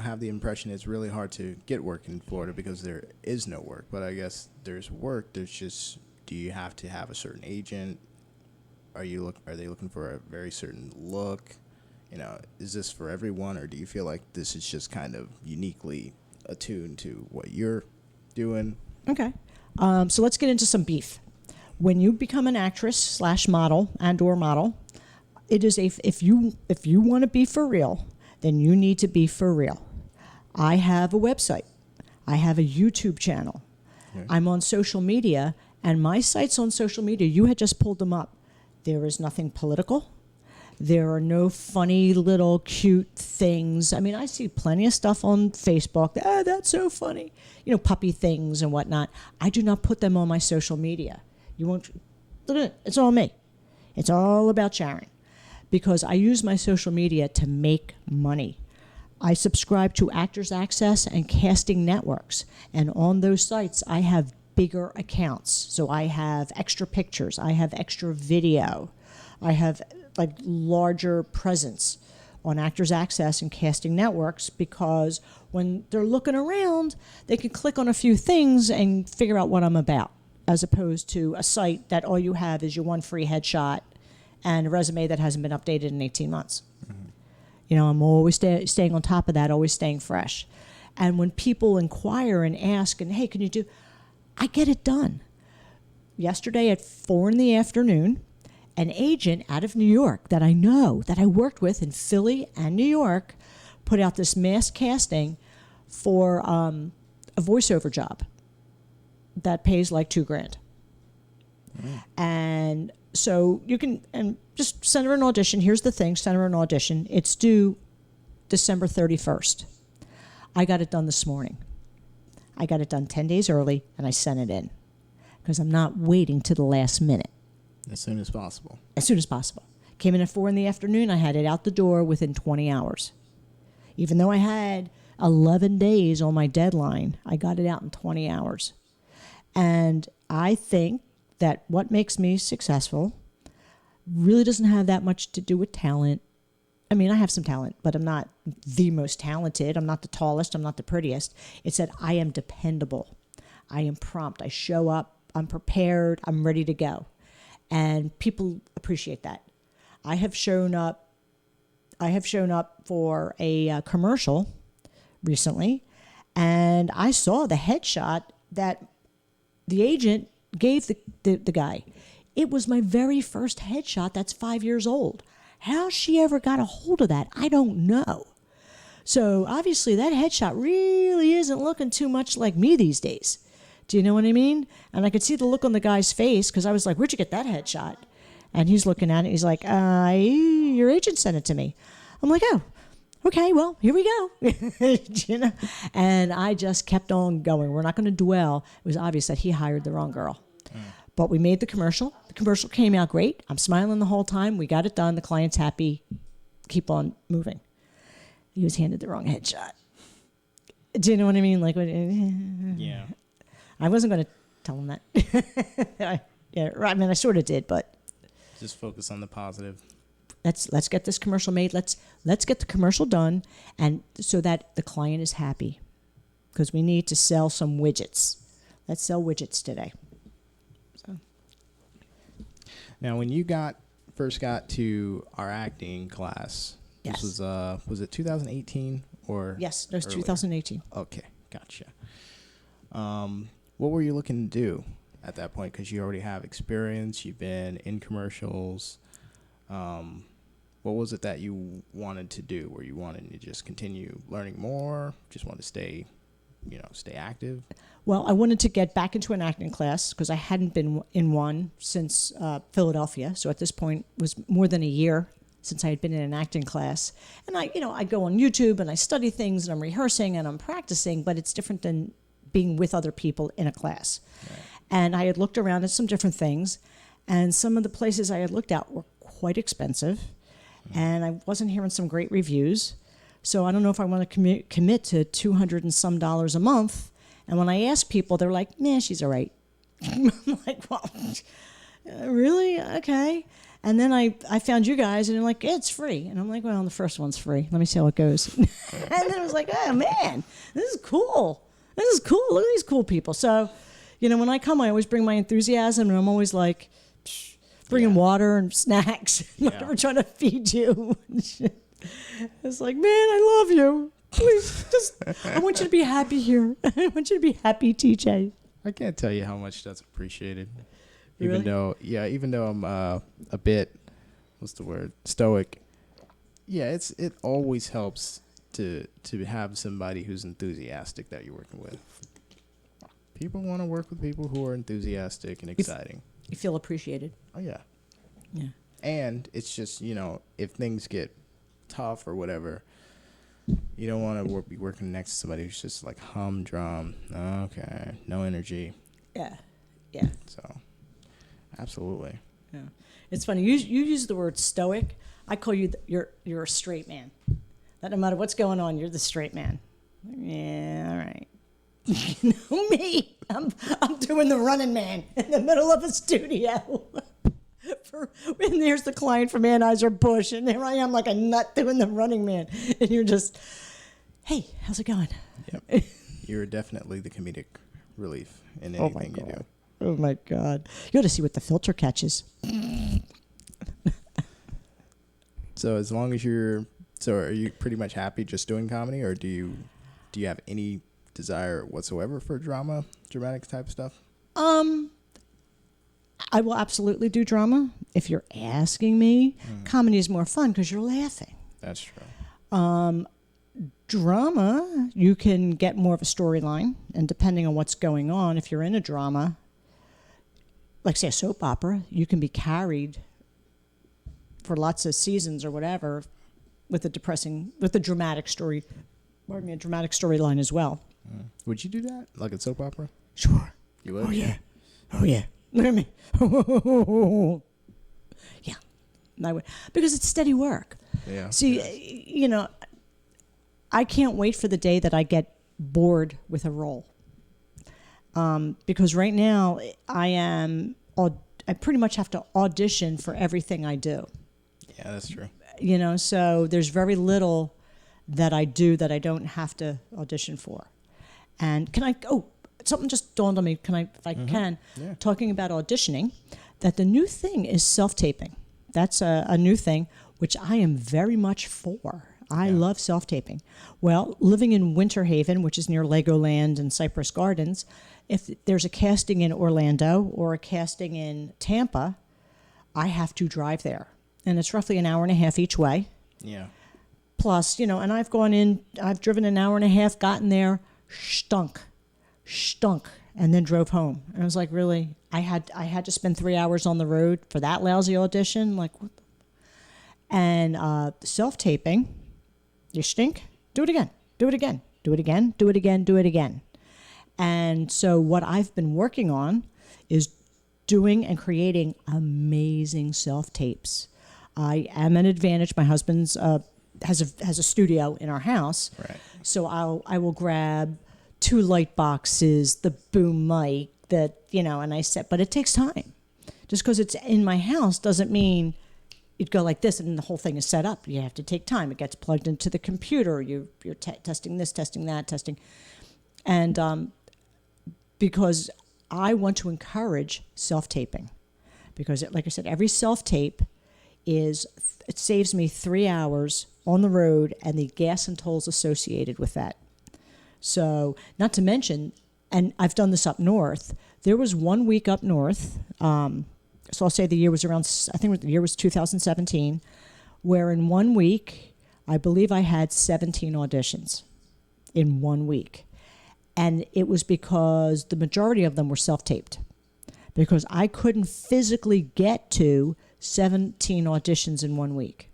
have the impression it's really hard to get work in Florida because there is no work. But I guess there's work. There's just, do you have to have a certain agent? Are they looking for a very certain look? Is this for everyone, or do you feel like this is just kind of uniquely attuned to what you're doing? Okay. So let's get into some beef. When you become an actress / model and/or model, it is if you want to be for real, then you need to be for real. I have a website. I have a YouTube channel. Okay. I'm on social media, and my sites on social media, you had just pulled them up. There is nothing political. There are no funny little cute things. I mean, I see plenty of stuff on Facebook. That's so funny. Puppy things and whatnot. I do not put them on my social media. You won't. Look at it. It's all me. It's all about Sharyn. Because I use my social media to make money. I subscribe to Actors Access and casting networks. And on those sites, I have bigger accounts. So I have extra pictures. I have extra video. I have larger presence on Actors Access and casting networks, because when they're looking around, they can click on a few things and figure out what I'm about, as opposed to a site that all you have is your one free headshot and a resume that hasn't been updated in 18 months. Mm-hmm. I'm always staying on top of that, always staying fresh. And when people inquire and ask, and hey, can you do, I get it done. Yesterday at 4 p.m, an agent out of New York that I know, that I worked with in Philly and New York, put out this mass casting for a voiceover job that pays like $2,000. And so you can, and just send her an audition. Here's the thing, send her an audition. It's due December 31st. I got it done this morning. I got it done 10 days early, and I sent it in because I'm not waiting to the last minute. As soon as possible. As soon as possible. Came in at 4 p.m. I had it out the door within 20 hours. Even though I had 11 days on my deadline, I got it out in 20 hours. And I think that what makes me successful really doesn't have that much to do with talent. I mean, I have some talent, but I'm not the most talented. I'm not the tallest. I'm not the prettiest. It's that I am dependable. I am prompt. I show up. I'm prepared. I'm ready to go. And people appreciate that. I have shown up for a commercial recently, and I saw the headshot that the agent gave the guy. It was my very first headshot that's 5 years old. How she ever got a hold of that, I don't know. So obviously that headshot really isn't looking too much like me these days. Do you know what I mean? And I could see the look on the guy's face, because I was like, where'd you get that headshot? And he's looking at it. He's like, your agent sent it to me. I'm like, oh, okay, well, here we go. And I just kept on going. We're not going to dwell. It was obvious that he hired the wrong girl. But we made the commercial. The commercial came out great. I'm smiling the whole time. We got it done. The client's happy. Keep on moving. He was handed the wrong headshot. Do you know what I mean? Yeah. I wasn't going to tell him that. I mean, I sort of did, but just focus on the positive. Let's get this commercial made. Let's get the commercial done, and so that the client is happy, because we need to sell some widgets. Let's sell widgets today. So. Now, when you first got to our acting class, yes. This was it 2018 or? Yes, it was earlier? 2018. Okay, gotcha. What were you looking to do at that point? Because you already have experience. You've been in commercials. What was it that you wanted to do? Were you wanting to just continue learning more? Just want to stay active? Well, I wanted to get back into an acting class because I hadn't been in one since Philadelphia. So at this point, it was more than a year since I had been in an acting class. And I go on YouTube and I study things and I'm rehearsing and I'm practicing, but it's different than being with other people in a class. Right. And I had looked around at some different things, and some of the places I had looked at were quite expensive, and I wasn't hearing some great reviews. So I don't know if I want to commit to $200 and some a month. And when I ask people, they're like, "Nah, she's all right." I'm like, "Well, really? Okay." And then I found you guys, and they're like, "It's free." And I'm like, "Well, the first one's free. Let me see how it goes." And then I was like, "Oh man, this is cool. This is cool. Look at these cool people." So, when I come, I always bring my enthusiasm, and I'm always like bringing water and snacks, whatever, trying to feed you. It's like, "Man, I love you. Please, I want you to be happy here. I want you to be happy, TJ." I can't tell you how much that's appreciated. Really? Even though I'm a bit, stoic. Yeah, it always helps to have somebody who's enthusiastic that you're working with. People want to work with people who are enthusiastic and exciting. You feel appreciated. Oh yeah. Yeah. And it's just, if things get tough or whatever, you don't want to be working next to somebody who's just like humdrum. Okay, no energy. Yeah. Yeah. So, absolutely. Yeah. It's funny. You use the word stoic. I call you you're a straight man. That no matter what's going on, you're the straight man. Yeah, all right. You know me. I'm doing the running man in the middle of a studio. And there's the client from Anheuser-Busch, and there I am like a nut doing the running man. And you're just, "Hey, how's it going?" Yep. You're definitely the comedic relief in anything you do. Oh my God. You ought to see what the filter catches. So as long as are you pretty much happy just doing comedy, or do you have any desire whatsoever for dramatic type stuff? I will absolutely do drama. If you're asking me, comedy is more fun because you're laughing. That's true. Drama, you can get more of a storyline, and depending on what's going on, if you're in a drama, like say a soap opera, you can be carried for lots of seasons or whatever with a dramatic storyline as well. Would you do that, like a soap opera? Sure. You would? Oh yeah. Oh yeah. Look at me. Yeah, I would, because it's steady work. Yeah. See, I can't wait for the day that I get bored with a role. Because right now I pretty much have to audition for everything I do. Yeah, that's true. So there's very little that I do that I don't have to audition for. And something just dawned on me. If I can, talking about auditioning, that the new thing is self-taping. That's a new thing, which I am very much for. I love self-taping. Well, living in Winter Haven, which is near Legoland and Cypress Gardens, if there's a casting in Orlando or a casting in Tampa, I have to drive there. And it's roughly an hour and a half each way. Yeah. Plus, and I've driven an hour and a half, gotten there, stunk, and then drove home. And I was like, really? I had to spend 3 hours on the road for that lousy audition? Like, what? And self-taping, you stink, do it again, do it again, do it again, do it again, do it again. And so what I've been working on is doing and creating amazing self-tapes. I am an advantage. My husband's has a studio in our house. Right. So I will grab 2 light boxes, the boom mic, and I set, but it takes time. Just because it's in my house doesn't mean you'd go like this and the whole thing is set up. You have to take time. It gets plugged into the computer. You're testing this, testing that, testing. And because I want to encourage self-taping. Because, like I said, every self-tape it saves me 3 hours on the road and the gas and tolls associated with that. So, not to mention, and I've done this up north. There was 1 week up north, so I'll say the year was around, I think the year was 2017, where in 1 week, I believe I had 17 auditions in 1 week. And it was because the majority of them were self-taped, because I couldn't physically get to 17 auditions in 1 week.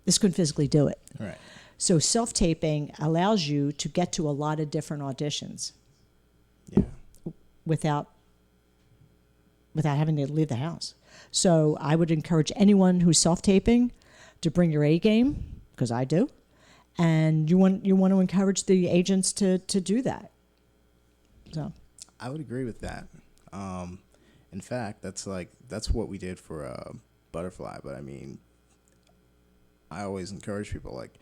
Just couldn't physically do it. Right. So self-taping allows you to get to a lot of different auditions. Yeah. Without having to leave the house. So I would encourage anyone who's self-taping to bring your A game, because I do, and you want to encourage the agents to do that. So I would agree with that. In fact, that's what we did for Butterfly. But I mean, I always encourage people, like,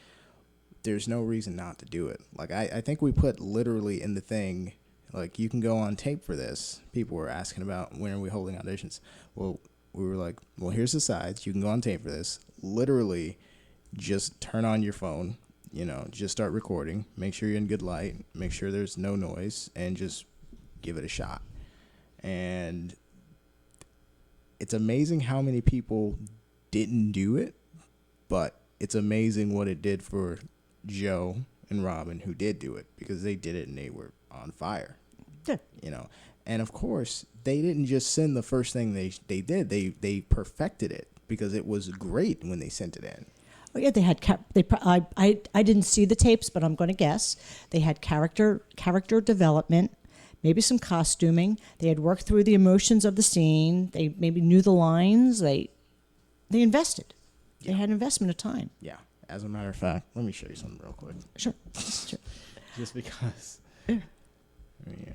there's no reason not to do it. Like, I think we put literally in the thing, like, you can go on tape for this. People were asking about when are we holding auditions. Well, we were like, well, here's the sides. You can go on tape for this. Literally, just turn on your phone, just start recording. Make sure you're in good light. Make sure there's no noise, and just give it a shot. And it's amazing how many people didn't do it, but it's amazing what it did for Joe and Robin, who did do it, because they did it and they were on fire. yeah. And of course, they didn't just send the first thing they did. They perfected it, because it was great when they sent it in. Oh yeah, they had I didn't see the tapes, but I'm going to guess they had character development, maybe some costuming. They had worked through the emotions of the scene. They maybe knew the lines. They invested. They had investment of time. Yeah. As a matter of fact, let me show you something real quick. Sure. Just because. Yeah. Yeah.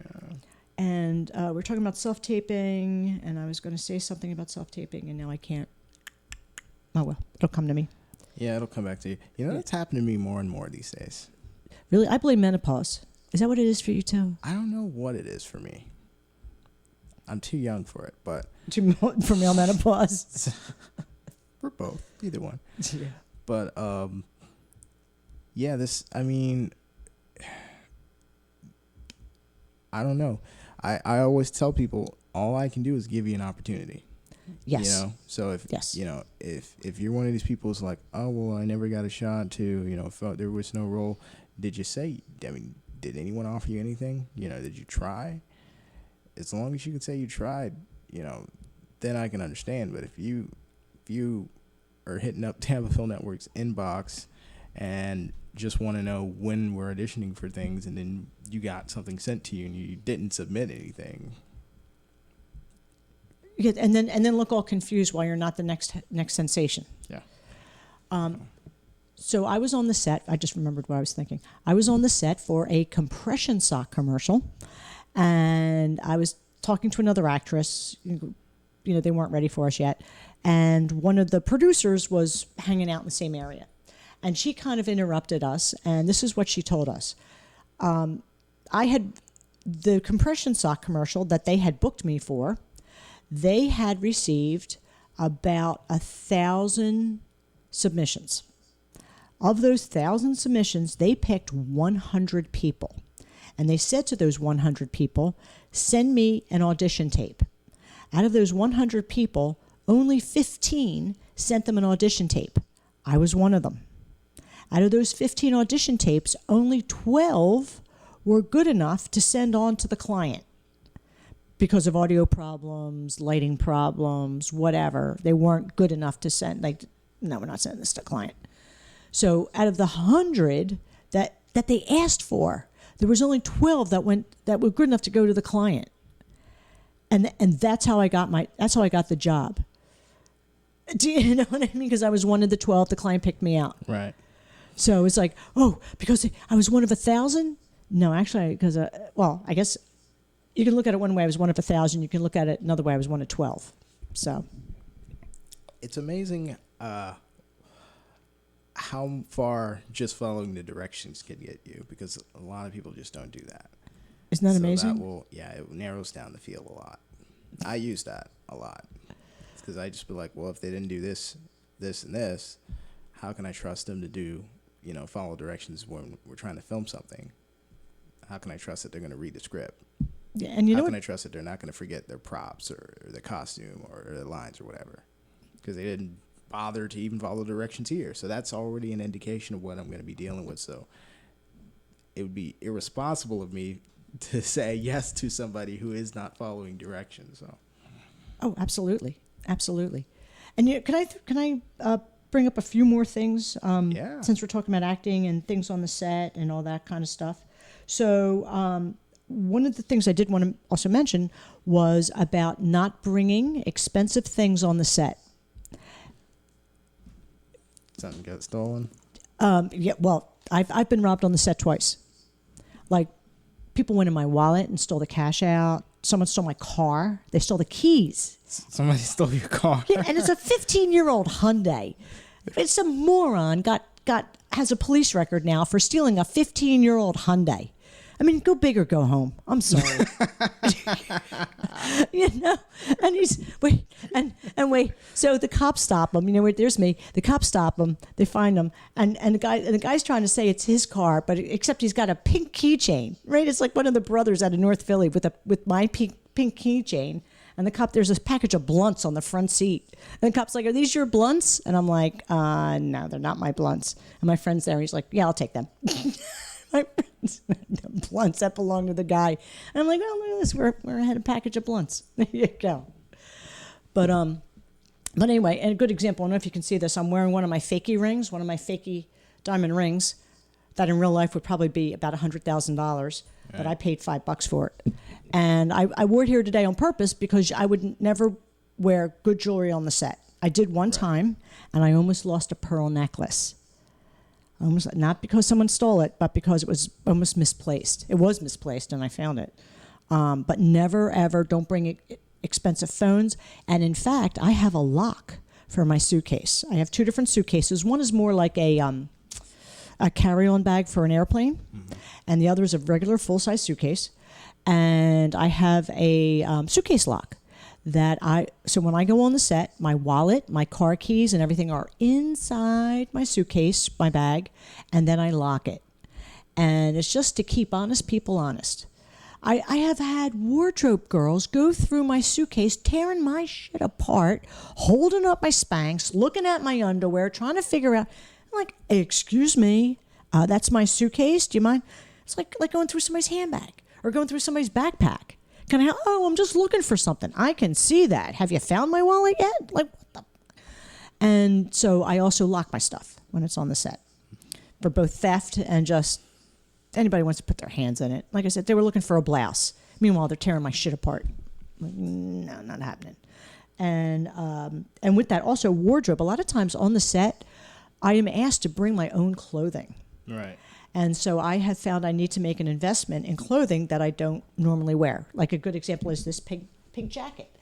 And we're talking about self-taping, and I was going to say something about self-taping, and now I can't. Oh, well, it'll come to me. Yeah, it'll come back to you. That's happened to me more and more these days. Really? I blame menopause. Is that what it is for you, too? I don't know what it is for me. I'm too young for it, but... For male menopause? For both. Either one. Yeah. But, yeah, I don't know. I always tell people, all I can do is give you an opportunity. Yes. So if Yes. if you're one of these people who's like, oh well, I never got a shot to, felt there was no role. Did did anyone offer you anything? Did you try? As long as you can say you tried, then I can understand. But if you are hitting up Tampa Film Network's inbox and just want to know when we're auditioning for things, and then you got something sent to you and you didn't submit anything. Yeah, and then look all confused why you're not the next sensation. Yeah. So I was on the set. I just remembered what I was thinking. I was on the set for a compression sock commercial, and I was talking to another actress. They weren't ready for us yet, and one of the producers was hanging out in the same area, and she kind of interrupted us. And this is what she told us. I had the compression sock commercial that they had booked me for. They had received about 1,000 submissions. Of those 1,000 submissions, they picked 100 people. And they said to those 100 people, send me an audition tape. Out of those 100 people, only 15 sent them an audition tape. I was one of them. Out of those 15 audition tapes, only 12 were good enough to send on to the client. Because of audio problems, lighting problems, whatever. They weren't good enough to send. Like, no, we're not sending this to the client. So out of the 100 that they asked for, there was only 12 that were good enough to go to the client. And that's how I got the job. Do you know what I mean? Because I was one of the 12, the client picked me out. Right. So it's like, oh, because I was one of 1,000? No, actually, because, I guess you can look at it one way, I was one of 1,000. You can look at it another way, I was one of 12. So it's amazing how far just following the directions can get you, because a lot of people just don't do that. Isn't that amazing? It narrows down the field a lot. I use that a lot because I just be like, well, if they didn't do this, this, and this, how can I trust them to do, follow directions when we're trying to film something? How can I trust that they're going to read the script? And you know How can what? I trust that they're not going to forget their props or their costume or their lines or whatever? Because they didn't bother to even follow directions here. So that's already an indication of what I'm going to be dealing with. So it would be irresponsible of me to say yes to somebody who is not following directions. So. Oh, absolutely, absolutely. And can I bring up a few more things? Yeah. Since we're talking about acting and things on the set and all that kind of stuff. So one of the things I did want to also mention was about not bringing expensive things on the set. Something got stolen? Yeah, well, I've been robbed on the set twice. Like, people went in my wallet and stole the cash out. Someone stole my car. They stole the keys. Somebody stole your car. Yeah, and it's a 15-year-old Hyundai. It's some moron has a police record now for stealing a 15-year-old Hyundai. I mean, go big or go home. I'm sorry. You know, and wait. So the cops stop him. You know, there's me. The cops stop him. They find him, and the guy's trying to say it's his car, but except he's got a pink keychain. Right? It's like one of the brothers out of North Philly with my pink keychain. And there's this package of blunts on the front seat. And the cop's like, "Are these your blunts?" And I'm like, "No, they're not my blunts." And my friend's there. He's like, "Yeah, I'll take them." My friends, blunts that belong to the guy. And I'm like, "Oh, look at this. We're had a package of blunts." There you go. But anyway, and a good example. I don't know if you can see this. I'm wearing one of my fakie rings, one of my fakie diamond rings, that in real life would probably be about $100,000, but I paid $5 for it. And I wore it here today on purpose because I would never wear good jewelry on the set. I did one time, and I almost lost a pearl necklace. Almost, not because someone stole it, but because it was almost misplaced. It was misplaced, and I found it. But never, ever, don't bring expensive phones. And in fact, I have a lock for my suitcase. I have two different suitcases. One is more like a carry-on bag for an airplane, and the other is a regular full-size suitcase. And I have a suitcase lock so when I go on the set, my wallet, my car keys, and everything are inside my suitcase, my bag, and then I lock it. And it's just to keep honest people honest. I have had wardrobe girls go through my suitcase, tearing my shit apart, holding up my Spanx, looking at my underwear, trying to figure out. I'm like, "Excuse me, that's my suitcase. Do you mind?" It's like going through somebody's handbag or going through somebody's backpack. Can I help? "Oh, I'm just looking for something." I can see that. "Have you found my wallet yet?" Like, what the? And so I also lock my stuff when it's on the set for both theft and just anybody wants to put their hands in it. Like I said, they were looking for a blouse. Meanwhile, they're tearing my shit apart. Like, no, not happening. And with that, also wardrobe. A lot of times on the set, I am asked to bring my own clothing. Right. And so I have found I need to make an investment in clothing that I don't normally wear. Like a good example is this pink jacket.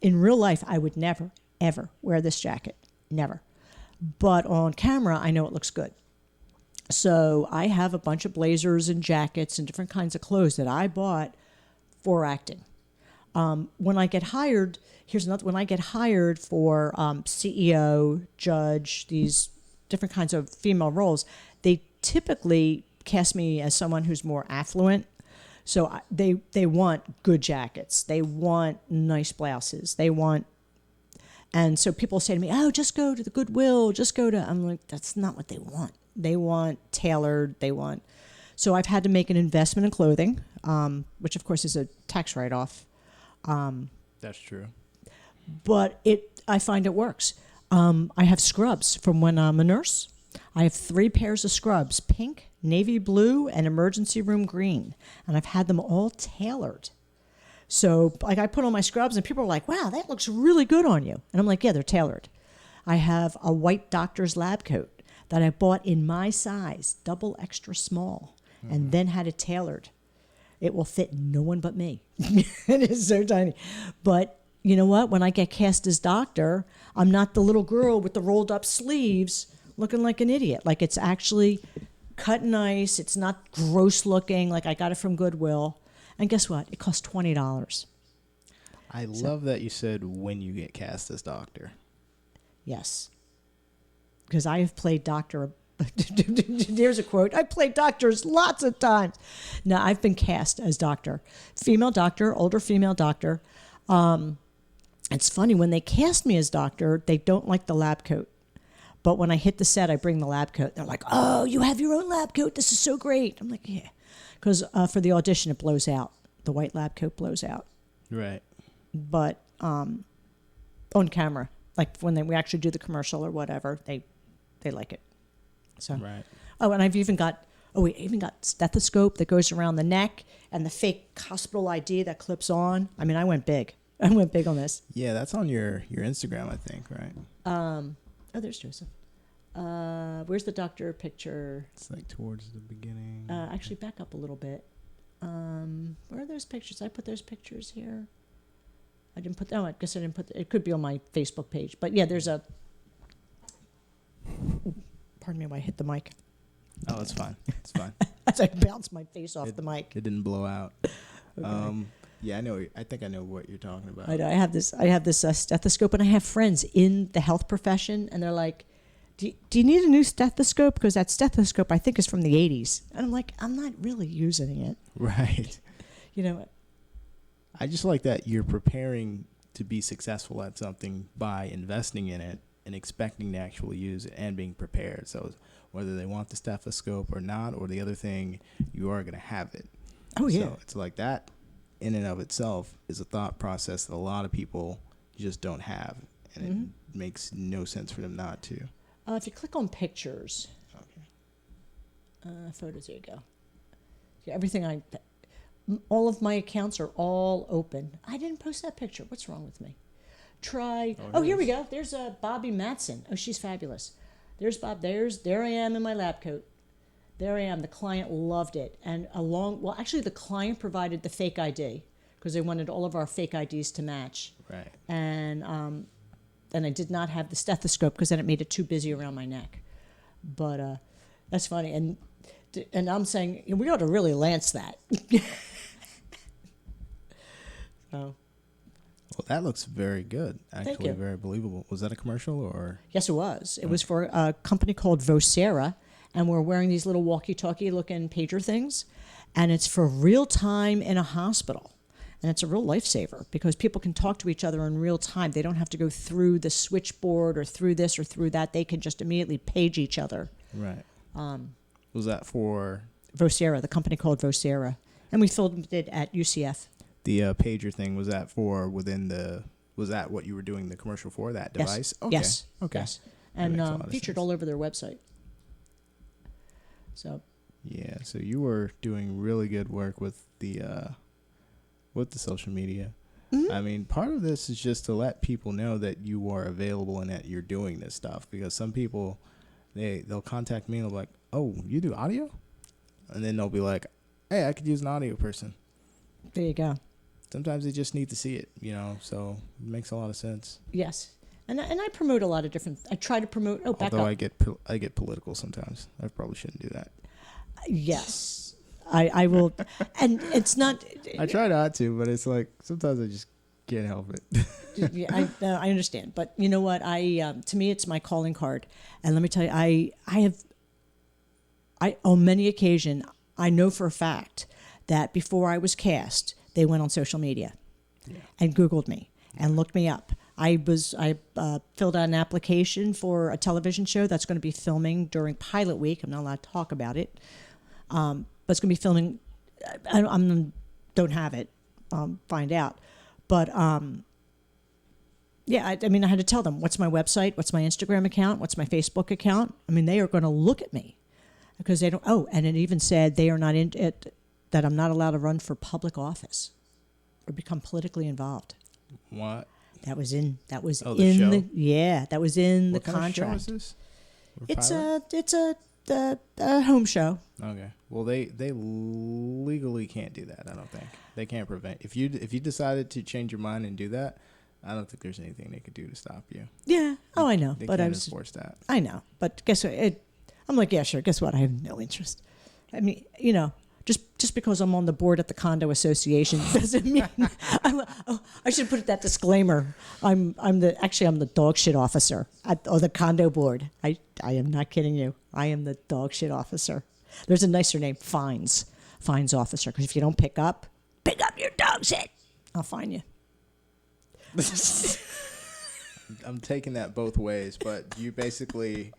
In real life, I would never, ever wear this jacket. Never. But on camera, I know it looks good. So I have a bunch of blazers and jackets and different kinds of clothes that I bought for acting. When I get hired, here's another. When I get hired for CEO, judge, these different kinds of female roles, they typically cast me as someone who's more affluent. So they want good jackets. They want nice blouses. And so people say to me, "Oh, just go to the Goodwill. Just go to." I'm like, that's not what they want. They want tailored. So I've had to make an investment in clothing, which of course is a tax write-off. That's true. But I find it works. I have scrubs from when I'm a nurse. I have 3 pairs of scrubs: pink, navy blue, and emergency room green. And I've had them all tailored. So like I put on my scrubs and people are like, "Wow, that looks really good on you." And I'm like, "Yeah, they're tailored." I have a white doctor's lab coat that I bought in my size, double extra small, and then had it tailored. It will fit no one but me. It is so tiny. But you know what? When I get cast as doctor, I'm not the little girl with the rolled up sleeves looking like an idiot. Like, it's actually cut nice. It's not gross looking. Like, I got it from Goodwill. And guess what? It cost $20. I love that you said when you get cast as doctor. Yes. Because I have played doctor There's a quote. I played doctors lots of times. No, I've been cast as doctor. Female doctor, older female doctor. It's funny, when they cast me as doctor, they don't like the lab coat. But when I hit the set, I bring the lab coat. They're like, oh, you have your own lab coat. This is so great. I'm like, yeah. Because for the audition, it blows out. The white lab coat blows out. Right. But on camera, like when we actually do the commercial or whatever, they like it. So. Right. Oh, and we even got stethoscope that goes around the neck and the fake hospital ID that clips on. I mean, I went big. I went big on this. Yeah, that's on your Instagram, I think, right? Oh, there's Joseph. Where's the doctor picture? It's like towards the beginning. Actually, back up a little bit. Where are those pictures? I put those pictures here. I didn't put. Oh, I guess I didn't put. It could be on my Facebook page. But yeah, there's a. Pardon me, when I hit the mic. Oh, it's fine. It's fine. As I bounced my face off the mic. It didn't blow out. Okay. Yeah, I know. I think I know what you're talking about. I know. I have this stethoscope, and I have friends in the health profession, and they're like, "Do you need a new stethoscope? Because that stethoscope, I think, is from the '80s." And I'm like, "I'm not really using it." Right. You know. I just like that you're preparing to be successful at something by investing in it and expecting to actually use it and being prepared. So whether they want the stethoscope or not, or the other thing, you are going to have it. Oh yeah. So it's like that. In and of itself is a thought process that a lot of people just don't have, and it makes no sense for them not to. If you click on pictures, Okay. photos, there you go. Yeah, all of my accounts are all open. I didn't post that picture. What's wrong with me? Here we go. There's Bobby Matson. Oh, she's fabulous. There's Bob. There I am in my lab coat. There I am. The client loved it. And actually the client provided the fake ID because they wanted all of our fake IDs to match. Right. And I did not have the stethoscope because then it made it too busy around my neck. But that's funny. And I'm saying, we ought to really lance that. So. Well, that looks very good. Thank Actually, you. very believable. Was that a commercial or? Yes, it was. It was for a company called Vocera. And we're wearing these little walkie-talkie looking pager things. And it's for real time in a hospital. And it's a real lifesaver because people can talk to each other in real time. They don't have to go through the switchboard or through this or through that. They can just immediately page each other. Right. Was that for? Vocera, the company called Vocera. And we filmed it at UCF. The pager thing, was that for was that what you were doing the commercial for, that device? Yes. Okay. Yes. Okay. Yes. That And makes a lot of featured sense. all over their website. So. Yeah, so you were doing really good work with the social media. Mm-hmm. I mean, part of this is just to let people know that you are available and that you're doing this stuff, because some people they'll contact me and they'll be like, "Oh, you do audio?" And then they'll be like, "Hey, I could use an audio person." There you go. Sometimes they just need to see it, so it makes a lot of sense. Yes. And I promote a lot of different. I try to promote. Oh, back Although up. I get political sometimes. I probably shouldn't do that. Yes, I will. And it's not. I try not to, but it's like sometimes I just can't help it. Yeah, I understand, but you know what? To me, it's my calling card. And let me tell you, I on many occasions, I know for a fact that before I was cast, they went on social media and Googled me and looked me up. I filled out an application for a television show that's going to be filming during pilot week. I'm not allowed to talk about it, but it's going to be filming. I don't have it. Find out, but yeah. I mean, I had to tell them what's my website, what's my Instagram account, what's my Facebook account. I mean, they are going to look at me because they don't. Oh, and it even said they are not in it, that I'm not allowed to run for public office or become politically involved. What? That was in the the show? that was in What the kind contract. of show is this? It's a home show. Okay. Well, they legally can't do that. I don't think they can't prevent. If you decided to change your mind and do that, I don't think there's anything they could do to stop you. Yeah. Oh, I know. They But can't enforce that. I know. But guess what? I'm like, yeah, sure. Guess what? I have no interest. I mean, Just because I'm on the board at the condo association doesn't mean I should put that disclaimer. I'm the dog shit officer or the condo board. I am not kidding you. I am the dog shit officer. There's a nicer name, fines officer, because if you don't pick up your dog shit, I'll fine you. I'm taking that both ways, but you basically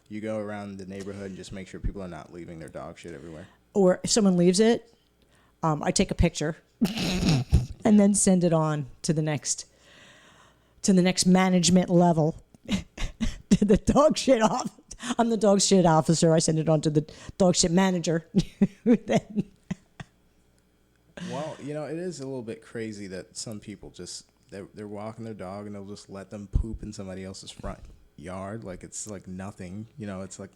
you go around the neighborhood and just make sure people are not leaving their dog shit everywhere. Or if someone leaves it, I take a picture and then send it on to the next management level. To the dog shit off. I'm the dog shit officer. I send it on to the dog shit manager. Then. Well, it is a little bit crazy that some people just they're walking their dog and they'll just let them poop in somebody else's front yard like it's like nothing. It's like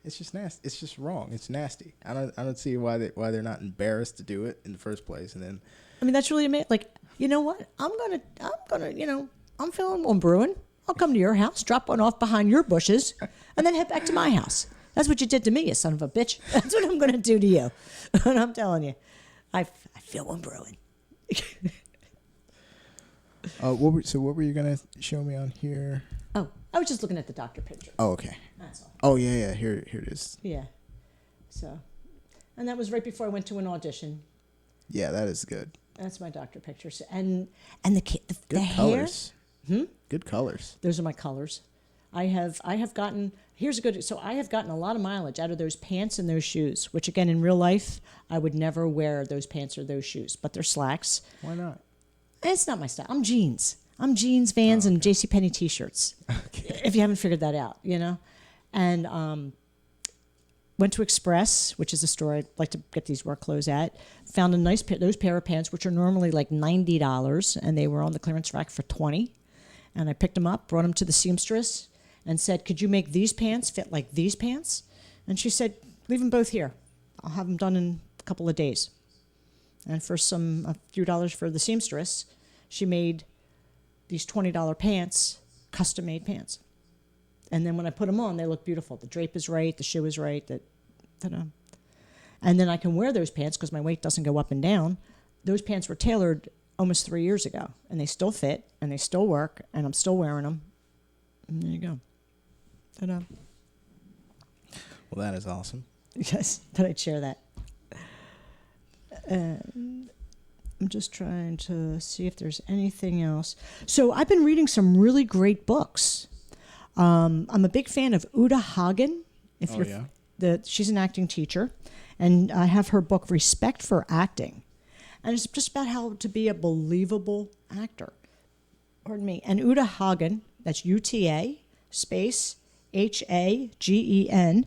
it's just nasty. It's just wrong. It's nasty. I don't see why they're not embarrassed to do it in the first place. And then that's really amazing. Like, you know what? I'm gonna I'm feeling one brewing. I'll come to your house, drop one off behind your bushes, and then head back to my house. That's what you did to me, you son of a bitch. That's what I'm going to do to you. And I'm telling you, I feel one brewing. What were you going to show me on here? Oh, I was just looking at the doctor picture. Oh, okay. That's all. Oh, yeah. Here it is. Yeah. So, and that was right before I went to an audition. Yeah, that is good. That's my doctor picture. So, and the Good hair. colors. Good colors. Those are my colors. I have gotten, I have gotten a lot of mileage out of those pants and those shoes, which again, in real life, I would never wear those pants or those shoes, but they're slacks. Why not? It's not my style. I'm jeans, Vans, and JCPenney t-shirts. Okay. If you haven't figured that out, And went to Express, which is a store I'd like to get these work clothes at. Found a nice those pair of pants, which are normally like $90, and they were on the clearance rack for $20. And I picked them up, brought them to the seamstress, and said, "Could you make these pants fit like these pants?" And she said, "Leave them both here. I'll have them done in a couple of days." And for a few dollars for the seamstress, she made these $20 pants, custom-made pants. And then when I put them on, they look beautiful. The drape is right, the shoe is right. And then I can wear those pants because my weight doesn't go up and down. Those pants were tailored almost 3 years ago, and they still fit, and they still work, and I'm still wearing them. And there you go. Ta-da. Well, that is awesome. Yes, but I'd share that. And I'm just trying to see if there's anything else. So I've been reading some really great books. I'm a big fan of Uta Hagen. She's an acting teacher, and I have her book Respect for Acting. And it's just about how to be a believable actor. Pardon me. And Uta Hagen, that's UTA space HAGEN.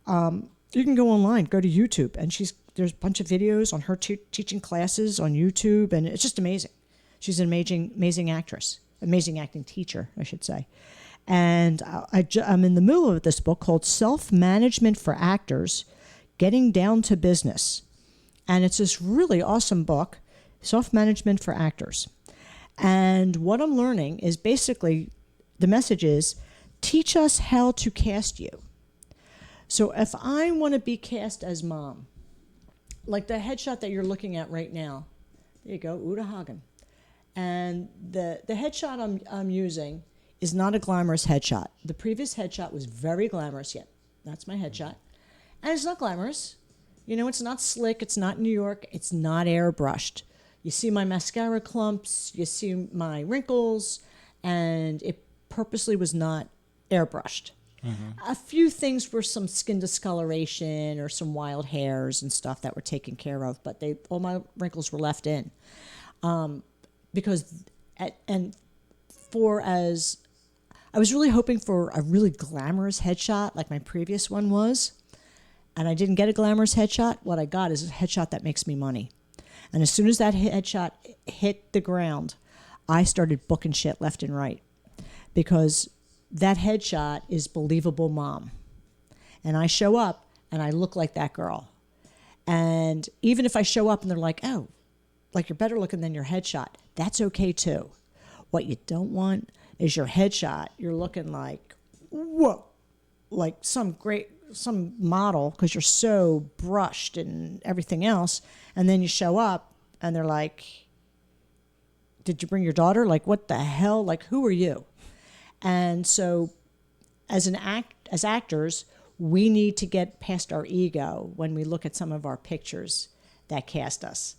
You can go online, go to YouTube, and there's a bunch of videos on her teaching classes on YouTube, and it's just amazing. She's an amazing actress, amazing acting teacher, I should say. And I'm in the middle of this book called Self-Management for Actors, Getting Down to Business. And it's this really awesome book, Self-Management for Actors. And what I'm learning is basically, the message is, teach us how to cast you. So if I want to be cast as Mom, like the headshot that you're looking at right now, there you go, Uta Hagen. And the headshot I'm using is not a glamorous headshot. The previous headshot was very glamorous, yet that's my headshot. And it's not glamorous. It's not slick, it's not New York, it's not airbrushed. You see my mascara clumps, you see my wrinkles, and it purposely was not airbrushed. Mm-hmm. A few things were some skin discoloration or some wild hairs and stuff that were taken care of, but all my wrinkles were left in. Because I was really hoping for a really glamorous headshot like my previous one was, and I didn't get a glamorous headshot. What I got is a headshot that makes me money. And as soon as that headshot hit the ground, I started booking shit left and right, because that headshot is believable Mom. And I show up and I look like that girl. And even if I show up and they're like, "Oh, like you're better looking than your headshot," that's okay too. What you don't want is your headshot, you're looking like, whoa, like some great some model because you're so brushed and everything else, and then you show up and they're like, did you bring your daughter? Like, what the hell? Like, who are you? And so as actors, we need to get past our ego when we look at some of our pictures that cast us.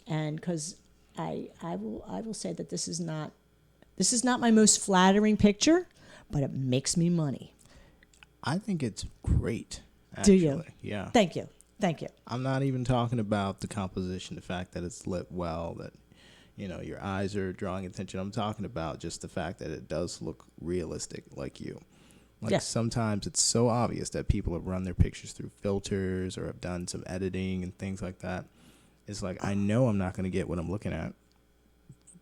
And because I will say that this is not my most flattering picture, but it makes me money. I think it's great. Actually. Do you? Yeah. Thank you. I'm not even talking about the composition, the fact that it's lit well, that your eyes are drawing attention. I'm talking about just the fact that it does look realistic, like you. Like sometimes it's so obvious that people have run their pictures through filters or have done some editing and things like that. It's like, I know I'm not going to get what I'm looking at.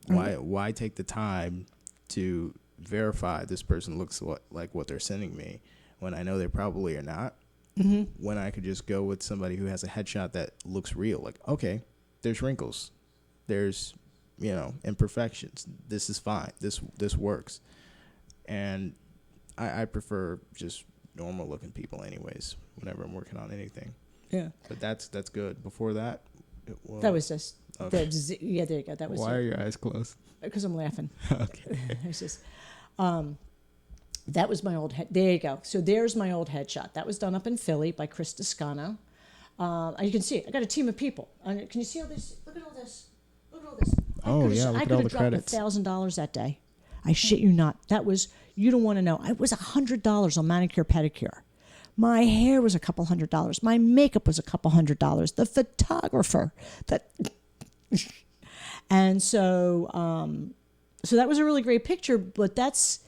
Why take the time to verify this person looks like what they're sending me when I know they probably are not? Mm-hmm. When I could just go with somebody who has a headshot that looks real. Like, okay, there's wrinkles. There's, imperfections. This is fine. This works. And I prefer just normal looking people anyways, whenever I'm working on anything. Yeah. But that's good. Before that, that was just, okay. there you go. That was. Why are your eyes closed? Because I'm laughing. Okay. It's just, that was my old head. There you go. So there's my old headshot. That was done up in Philly by Chris Toscano. You can see it. I got a team of people. Can you see all this? Look at all this. Look at all this. Oh, yeah. Look at all the credits. I could have dropped $1,000 that day. I shit you not. That was, you don't want to know. It was $100 on manicure, pedicure. My hair was a couple $100. My makeup was a couple $100. The photographer. And so that was a really great picture, but that's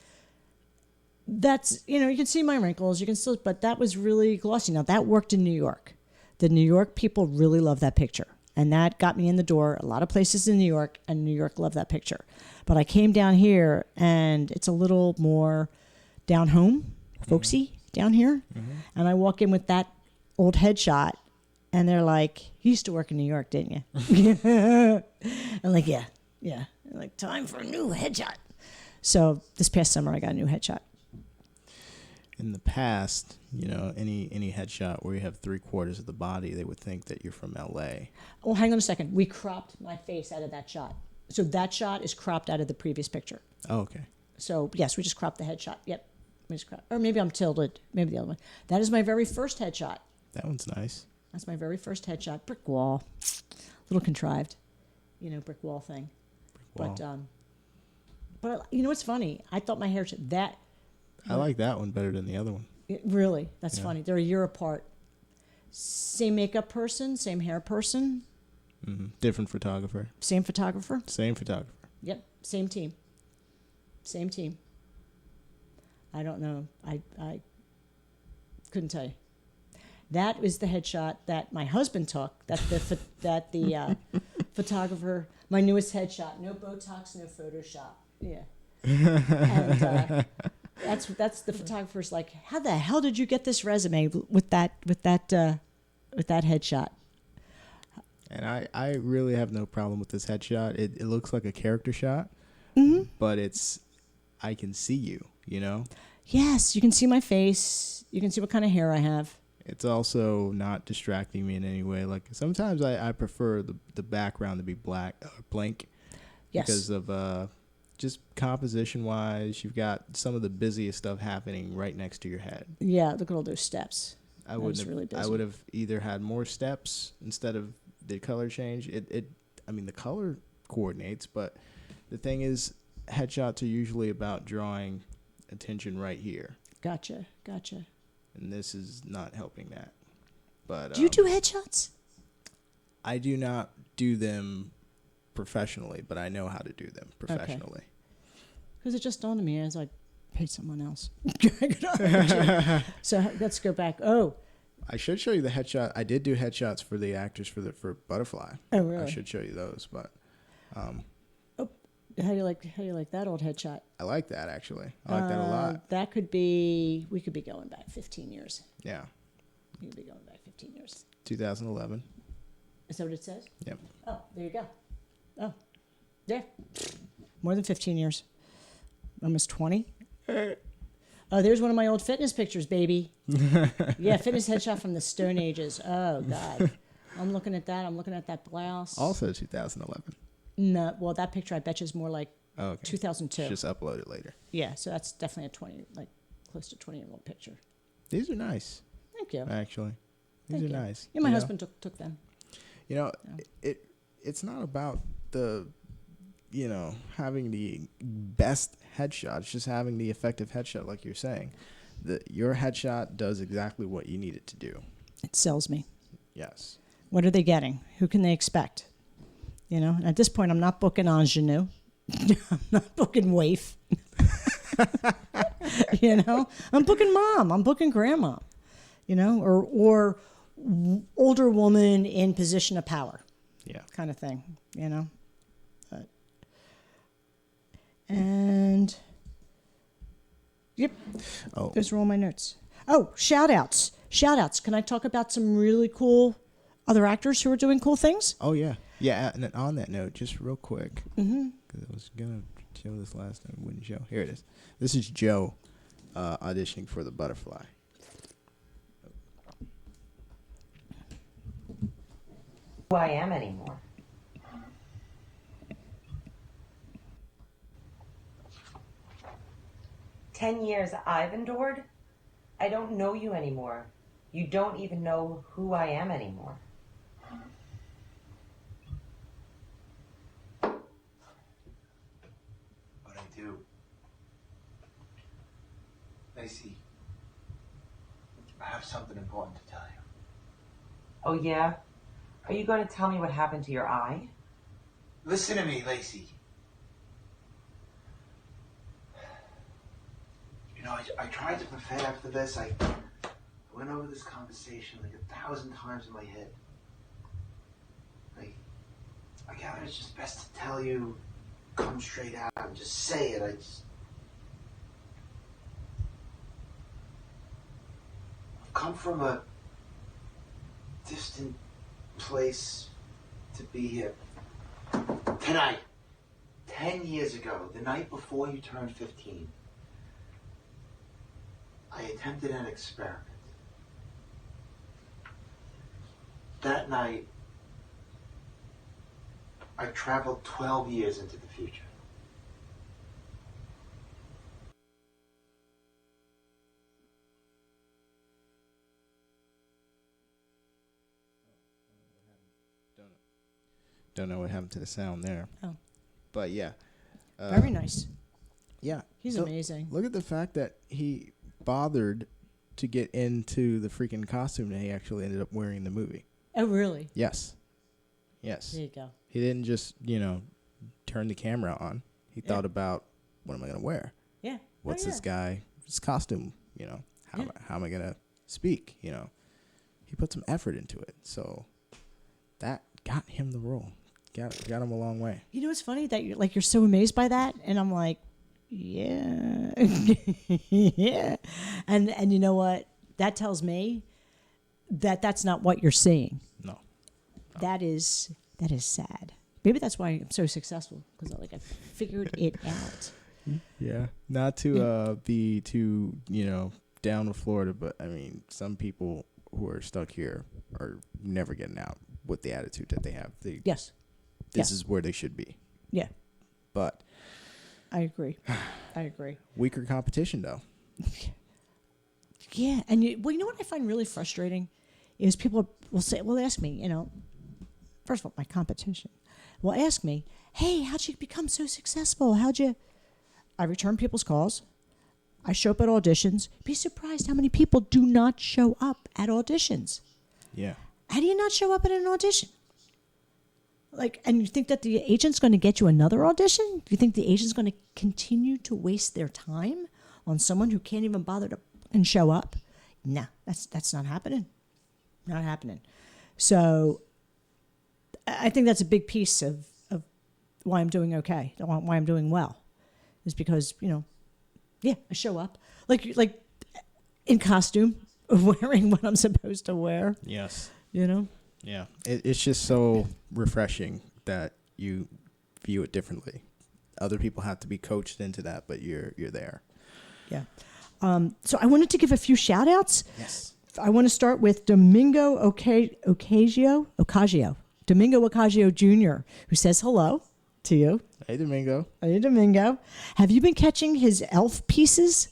you can see my wrinkles, you can still, but that was really glossy. Now that worked in New York. The New York people really love that picture, and that got me in the door a lot of places in New York, and New York loved that picture. But I came down here, and it's a little more down home, folksy down here, and I walk in with that old headshot, and they're like, "You used to work in New York, didn't you?" I'm like, yeah. They're like, time for a new headshot. So this past summer, I got a new headshot. In the past, any headshot where you have 3/4 of the body, they would think that you're from LA. Oh, hang on a second. We cropped my face out of that shot. So that shot is cropped out of the previous picture. Oh, okay. So, yes, we just cropped the headshot. Yep. We just cropped. Or maybe I'm tilted. Maybe the other one. That is my very first headshot. That one's nice. That's my very first headshot. Brick wall. A little contrived. Brick wall thing. Brick wall. But you know what's funny? I thought my hair that. I like that one better than the other one. Really? That's funny. They're a year apart. Same makeup person, same hair person. Mm-hmm. Different photographer. Same photographer. Same photographer. Yep. Same team. I don't know. I couldn't tell you. That was the headshot that my husband took. That the photographer. My newest headshot. No Botox, no Photoshop. Yeah. And that's the photographer's like, how the hell did you get this resume with that headshot? And I really have no problem with this headshot. It looks like a character shot, but I can see you. Yes, you can see my face. You can see what kind of hair I have. It's also not distracting me in any way. Like sometimes I prefer the background to be blank. Yes. Because of just composition wise, you've got some of the busiest stuff happening right next to your head. Yeah, look at all those steps. I would have either had more steps instead of the color change. The color coordinates, but the thing is, headshots are usually about drawing attention right here. Gotcha. And this is not helping that. But do you do headshots? I do not do them professionally, but I know how to do them professionally. Because it just dawned on me as I paid someone else. So let's go back. Oh, I should show you the headshot. I did do headshots for the actors for Butterfly. Oh, really? I should show you those, but how do you like that old headshot? I like that actually. I like that a lot. We could be going back 15 years. Yeah. We could be going back 15 years. 2011. Is that what it says? Yep. Oh, there you go. Oh, yeah. More than 15 years. Almost 20. Oh, there's one of my old fitness pictures, baby. Yeah, fitness headshot from the Stone Ages. Oh, God. I'm looking at that. I'm looking at that blouse. Also 2011. No, well, that picture I bet you is more like Oh, okay. 2002. Just upload it later. Yeah, so that's definitely a 20, like close to 20-year-old picture. These are nice, Thank you. actually. These Thank are you. nice. Yeah, my You know? husband took them. You know, it's not about the, having the best headshot. It's just having the effective headshot, like you're saying. Your headshot does exactly what you need it to do. It sells me. Yes. What are they getting? Who can they expect? And at this point, I'm not booking ingenue. I'm not booking waif. I'm booking mom. I'm booking grandma. Or older woman in position of power. Yeah. Kind of thing. And yep. Oh. Those are all my notes. Oh, shout outs. Shout outs. Can I talk about some really cool other actors who are doing cool things? Oh, yeah. Yeah, and on that note, just real quick, because I was going to show this last time, wouldn't show. Here it is. This is Joe auditioning for The Butterfly. Who I am anymore. "10 years I've endured? I don't know you anymore. You don't even know who I am anymore." But I do. Lacey, I have something important to tell you. Oh yeah? Are you going to tell me what happened to your eye? Listen to me, Lacey. I tried to prepare after this. I went over this conversation like 1,000 times in my head. I gather it's just best to tell you, come straight out and just say it. I've come from a distant place to be here. Tonight, 10 years ago, the night before you turned 15, I attempted an experiment. That night, I traveled 12 years into the future. Don't know what happened to the sound there. Oh. But, yeah. Very nice. Yeah. He's So, amazing. Look at the fact that he bothered to get into the freaking costume that he actually ended up wearing in the movie. Oh, really? Yes. Yes. There you go. He didn't just, turn the camera on. He thought about, what am I going to wear? Yeah. What's Oh, yeah. this guy, his costume, how am I going to speak, He put some effort into it. So that got him the role. Got him a long way. You know what's funny? That you're so amazed by that, and I'm like, yeah. Yeah. And you know what? That tells me that that's not what you're seeing. No. That is sad. Maybe that's why I'm so successful, because I figured it out. Yeah. Not to be too, down with Florida, but I mean, some people who are stuck here are never getting out with the attitude that they have. Yes. This is where they should be. Yeah. But I agree. I agree. weaker competition, though. Yeah, and you know what I find really frustrating is people will ask me, first of all, my competition will ask me, "Hey, how'd you become so successful? I return people's calls. I show up at auditions. Be surprised how many people do not show up at auditions. Yeah. How do you not show up at an audition? And you think that the agent's going to get you another audition? Do you think the agent's going to continue to waste their time on someone who can't even bother to and show up? No, that's not happening. Not happening. So I think that's a big piece of why I'm doing okay, why I'm doing well, is because, I show up like in costume, wearing what I'm supposed to wear. Yes. Yeah. It's just so refreshing that you view it differently. Other people have to be coached into that, but you're there. Yeah. So I wanted to give a few shout outs. Yes. I want to start with Domingo Ocasio. Domingo Ocasio Jr., who says hello to you. Hey, Domingo. Hey, Domingo. Have you been catching his elf pieces?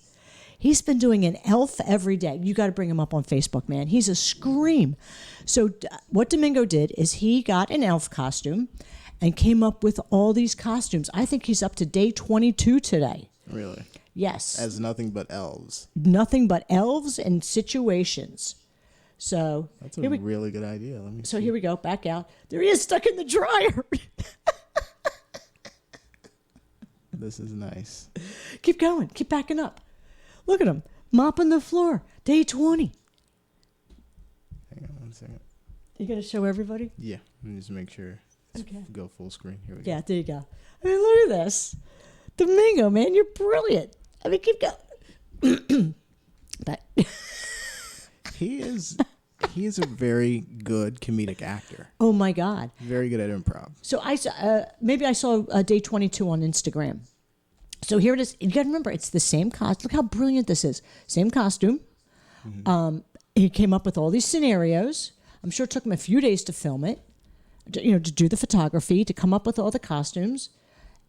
He's been doing an elf every day. You got to bring him up on Facebook, man. He's a scream. So what Domingo did is he got an elf costume and came up with all these costumes. I think he's up to day 22 today. Really? Yes. As nothing but elves. Nothing but elves and situations. So That's a really good idea. Let me see. here we go. Back out. There he is, stuck in the dryer. This is nice. Keep going. Keep backing up. Look at him. Mopping the floor. Day 20. Hang on 1 second. You going to show everybody? Yeah. Let me just make sure. Okay. Go full screen. Here we go. Yeah, there you go. I mean, look at this. Domingo, man, you're brilliant. I mean, keep going. But He is a very good comedic actor. oh my God. Very good at improv. So I saw day 22 on Instagram. So here it is. You got to remember, it's the same costume. Look how brilliant this is. Same costume. Mm-hmm. He came up with all these scenarios. I'm sure it took him a few days to film it, to do the photography, to come up with all the costumes.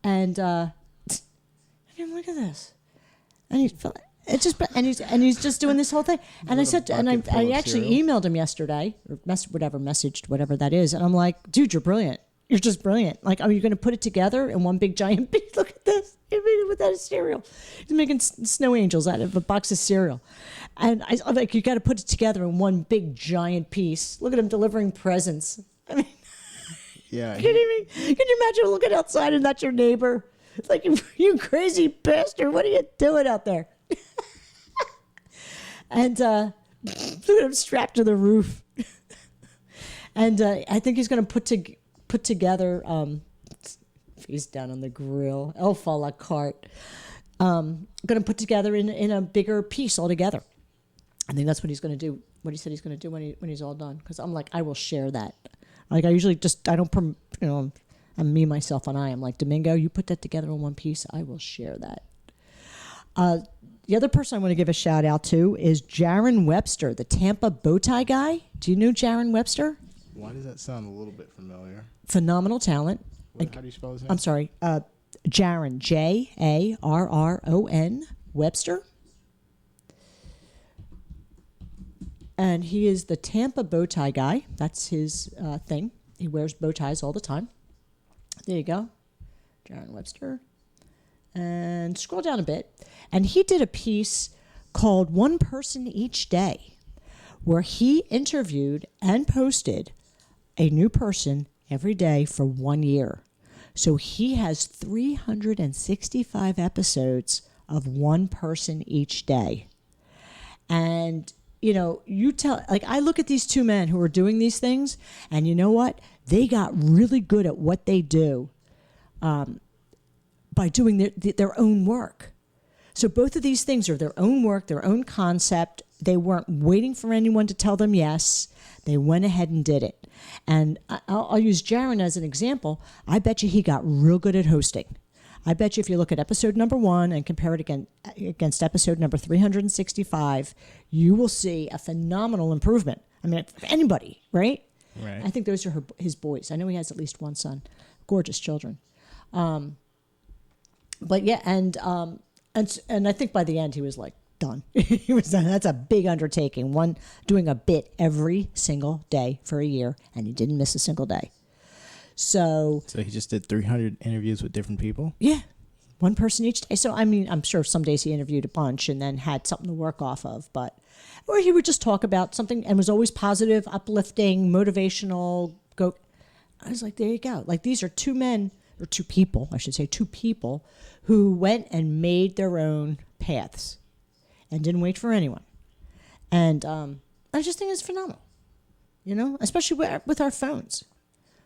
And I mean, look at this. And he's just doing this whole thing. And I said, and I actually emailed him yesterday, or messaged whatever that is. And I'm like, dude, you're brilliant. You're just brilliant. Like, are you going to put it together in one big giant piece? Look at this. He's making it without a cereal. He's making snow angels out of a box of cereal. And I'm like, you got to put it together in one big giant piece. Look at him delivering presents. I mean, Yeah. can you imagine looking outside and that's your neighbor? It's like, you crazy bastard. What are you doing out there? And look at him strapped to the roof. And I think he's going to put together, he's down on the grill, elf a la carte, going to put together in a bigger piece altogether. I think that's what he's going to do, what he said he's going to do when he's all done. Because I'm like, I will share that. Like, I usually I'm me, myself, and I. I'm like, Domingo, you put that together in one piece, I will share that. The other person I want to give a shout out to is Sharyn Webster, the Tampa bow tie guy. Do you know Sharyn Webster? Why does that sound a little bit familiar? Phenomenal talent. How do you spell his name? I'm sorry, Sharyn, Jarron Webster. And he is the Tampa bow tie guy. That's his thing. He wears bow ties all the time. There you go. Sharyn Webster. And scroll down a bit. And he did a piece called One Person Each Day, where he interviewed and posted a new person every day for 1 year. So he has 365 episodes of one person each day. And, I look at these two men who are doing these things, and you know what? They got really good at what they do by doing their own work. So both of these things are their own work, their own concept. They weren't waiting for anyone to tell them yes. They went ahead and did it. And I'll use Sharyn as an example. I bet you he got real good at hosting. I bet you if you look at episode number 1 and compare it against episode number 365, you will see a phenomenal improvement. I mean, for anybody, right? Right. I think those are his boys. I know he has at least one son. Gorgeous children. But yeah, and I think by the end he was like done. He was done. That's a big undertaking. Doing a bit every single day for a year, and he didn't miss a single day. So he just did 300 interviews with different people? Yeah, one person each day. So I mean, I'm sure some days he interviewed a bunch and then had something to work off of, or he would just talk about something and was always positive, uplifting, motivational. I was like, there you go. Like, these are two people who went and made their own paths and didn't wait for anyone. And I just think it's phenomenal, especially with our phones.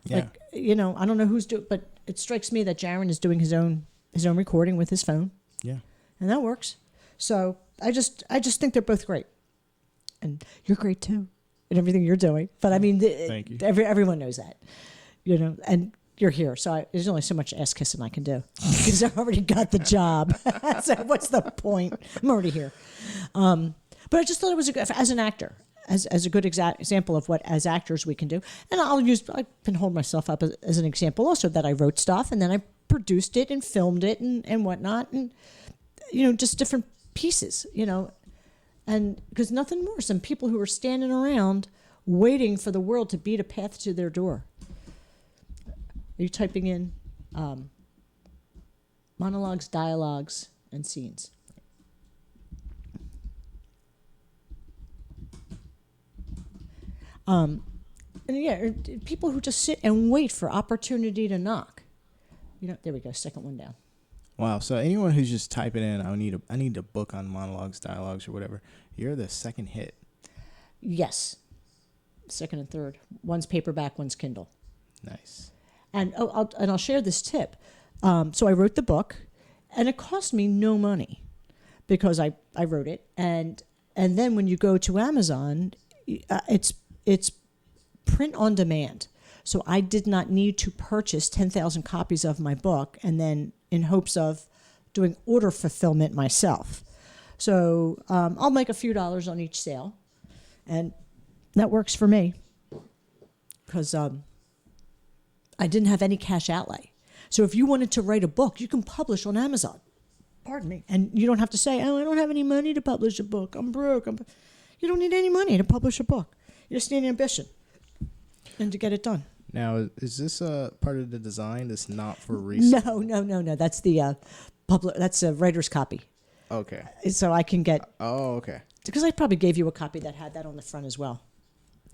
Yeah. Like, I don't know who's doing, but it strikes me that Sharyn is doing his own recording with his phone. Yeah. And that works. So I just think they're both great. And you're great too in everything you're doing. But I mean, Thank you. Everyone knows that, and you're here. So there's only so much ass kissing I can do because I already got the job. So what's the point? I'm already here. But I just thought it was as an actor, as a good example of what as actors we can do. And I can hold myself up as an example also that I wrote stuff and then I produced it and filmed it and whatnot. And, just different pieces, and because nothing worse than people who are standing around waiting for the world to beat a path to their door. Are you typing in monologues, dialogues, and scenes? And people who just sit and wait for opportunity to knock. There we go, second one down. Wow. So anyone who's just typing in, I need a book on monologues, dialogues, or whatever. You're the second hit. Yes, second and third. One's paperback, one's Kindle. Nice. And I'll share this tip. So I wrote the book, and it cost me no money because I wrote it. And then when you go to Amazon, it's print on demand. So I did not need to purchase 10,000 copies of my book and then in hopes of doing order fulfillment myself. So I'll make a few dollars on each sale, and that works for me because I didn't have any cash outlay. So if you wanted to write a book, you can publish on Amazon. Pardon me. And you don't have to say, I don't have any money to publish a book. I'm broke. You don't need any money to publish a book. You just need ambition and to get it done. Now, is this part of the design that's not for resale? No. That's the that's a writer's copy. Okay. So I can get... Oh, okay. Because I probably gave you a copy that had that on the front as well.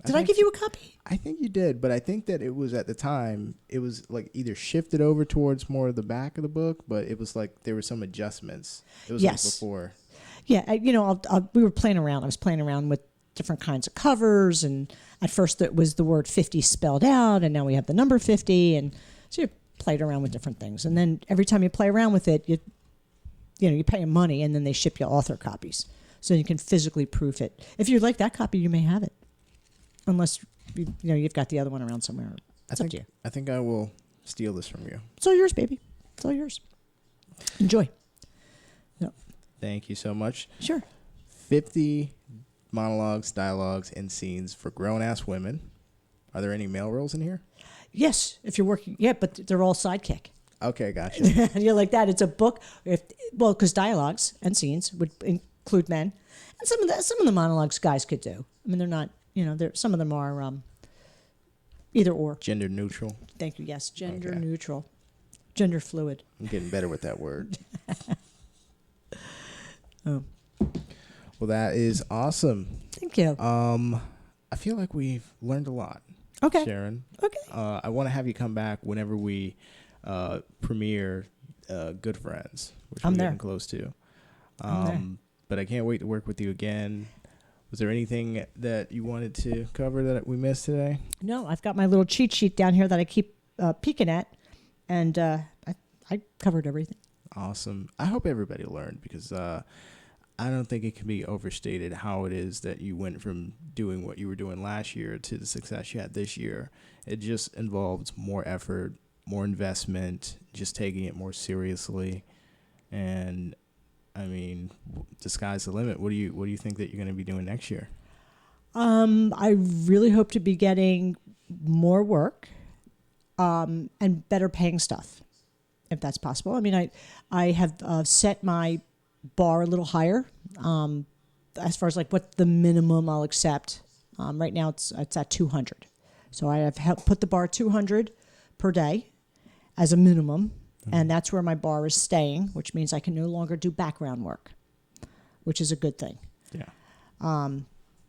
Did I give you a copy? I think you did, but I think that it was at the time, it was like either shifted over towards more of the back of the book, but it was like there were some adjustments. It was Yes. like before. Yeah, we were playing around. I was playing around with different kinds of covers, and at first it was the word 50 spelled out, and now we have the number 50, and so you played around with different things. And then every time you play around with it, you pay them money, and then they ship you author copies, so you can physically proof it. If you like that copy, you may have it. Unless you've got the other one around somewhere. It's up to you. I think I will steal this from you. It's all yours, baby. It's all yours. Enjoy. Yep. Thank you so much. Sure. 50 monologues, dialogues, and scenes for grown-ass women. Are there any male roles in here? Yes, if you're working. Yeah, but they're all sidekick. Okay, gotcha. You're like that. It's a book. Because dialogues and scenes would include men, and some of the monologues guys could do. I mean, they're not. Some of them are either or. Gender neutral. Thank you. Yes, gender neutral, gender fluid. I'm getting better with that word. Oh. Well, that is awesome. Thank you. I feel like we've learned a lot. Okay. Sharyn. Okay. I want to have you come back whenever we premiere Good Friends, which I'm we're there. getting close to. I'm there. But I can't wait to work with you again. Was there anything that you wanted to cover that we missed today? No, I've got my little cheat sheet down here that I keep peeking at, and I covered everything. Awesome. I hope everybody learned because I don't think it can be overstated how it is that you went from doing what you were doing last year to the success you had this year. It just involves more effort, more investment, just taking it more seriously. And I mean, the sky's the limit. What do you think that you're going to be doing next year? I really hope to be getting more work and better paying stuff, if that's possible. I mean, I have set my bar a little higher as far as like what the minimum I'll accept. Right now it's at 200. So I have put the bar 200 per day as a minimum. And that's where my bar is staying, which means I can no longer do background work, which is a good thing. Yeah.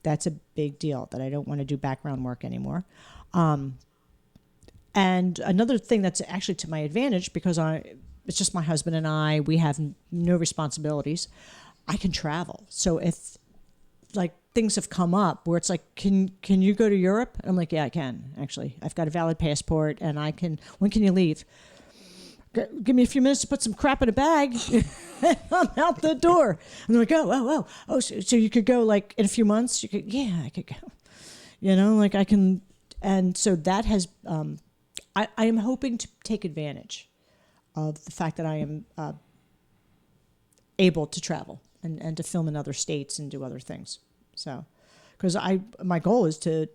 That's a big deal that I don't want to do background work anymore. And another thing that's actually to my advantage, because it's just my husband and I, we have no responsibilities. I can travel. So if like things have come up where it's like, can you go to Europe? I'm like, yeah, I can actually. I've got a valid passport and I can. When can you leave? Give me a few minutes to put some crap in a bag. And I'm out the door. And they're like, oh. So you could go like in a few months? You could, yeah, I could go. Like I can. And so that has, I am hoping to take advantage of the fact that I am able to travel and to film in other states and do other things. So, because my goal is to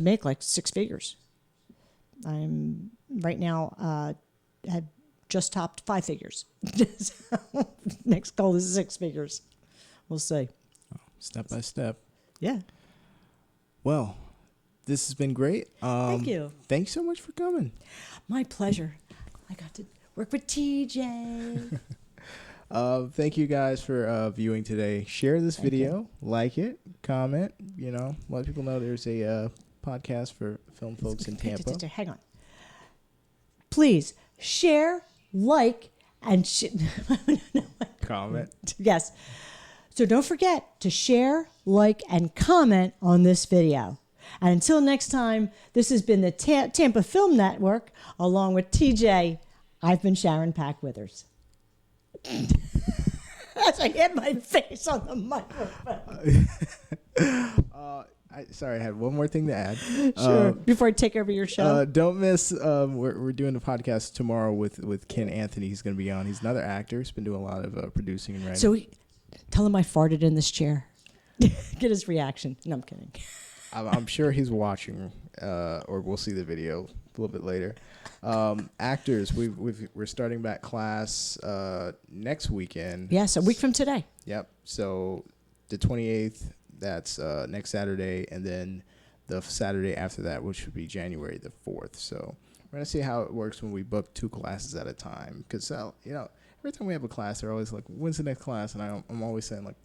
make like 6 figures. I'm right now have just topped 5 figures. So, next goal is 6 figures. We'll see. Step by step. Yeah. Well, this has been great. Thank you. Thanks so much for coming. My pleasure. I got to work with TJ. Thank you guys for viewing today. Share this video, like it, comment, let people know there's a podcast for film folks in Tampa. Hang on. Please share, like, and Comment. yes. So don't forget to share, like, and comment on this video. And until next time, this has been the Tampa Film Network, along with TJ. I've been Sharyn Pak Withers. As I hit my face on the microphone. Sorry, I had one more thing to add. Sure. Before I take over your show. Don't miss. We're doing the podcast tomorrow with Ken Anthony. He's going to be on. He's another actor. He's been doing a lot of producing and writing. So tell him I farted in this chair. Get his reaction. No, I'm kidding. I'm sure he's watching, or we'll see the video a little bit later. Actors, we're starting back class next weekend. Yes, a week from today. Yep. So the 28th, that's next Saturday, and then the Saturday after that, which would be January the 4th. So we're gonna see how it works when we book 2 classes at a time. Because every time we have a class, they're always like, "When's the next class?" And I'm always saying like,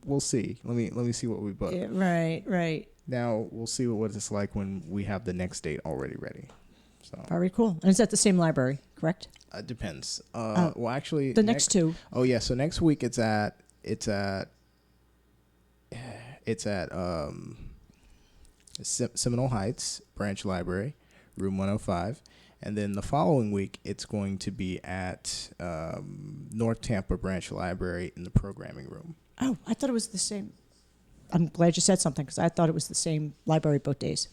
"We'll see. Let me see what we book." Yeah, right. Now we'll see what it's like when we have the next date already ready. So Very cool. And it's at the same library, correct? depends. Well, actually, The next 2. Oh yeah. So next week it's at Seminole Heights Branch Library, room 105, and then the following week it's going to be at North Tampa Branch Library in the programming room. Oh, I thought it was the same. I'm glad you said something because I thought it was the same library both days,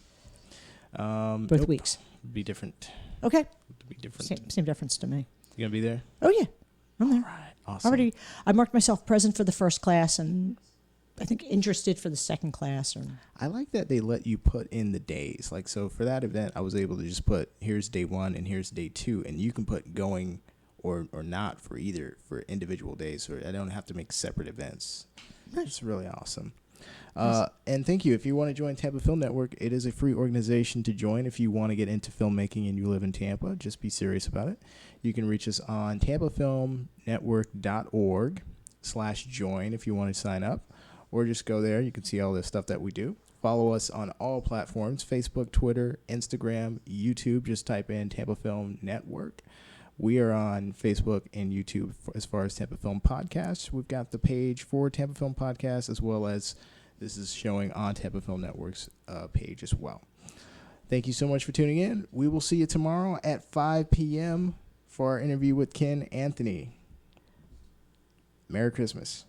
both Nope. weeks. Be different. Okay. It'll be different. Same difference to me. You gonna be there? Oh, yeah. I'm there. All right. Awesome. I marked myself present for the first class and I think interested for the second class. I like that they let you put in the days. Like, so for that event, I was able to just put, here's day 1 and here's day 2, and you can put going or not for individual days. So I don't have to make separate events. It's really awesome. And thank you. If you want to join Tampa Film Network, it is a free organization to join. If you want to get into filmmaking and you live in Tampa, just be serious about it. You can reach us on tampafilmnetwork.org/join if you want to sign up, or just go there. You can see all the stuff that we do. Follow us on all platforms: Facebook, Twitter, Instagram, YouTube. Just type in Tampa Film Network. We are on Facebook and YouTube as far as Tampa Film Podcasts. We've got the page for Tampa Film Podcasts, as well as this is showing on Tampa Film Network's page as well. Thank you so much for tuning in. We will see you tomorrow at 5 p.m. for our interview with Ken Anthony. Merry Christmas.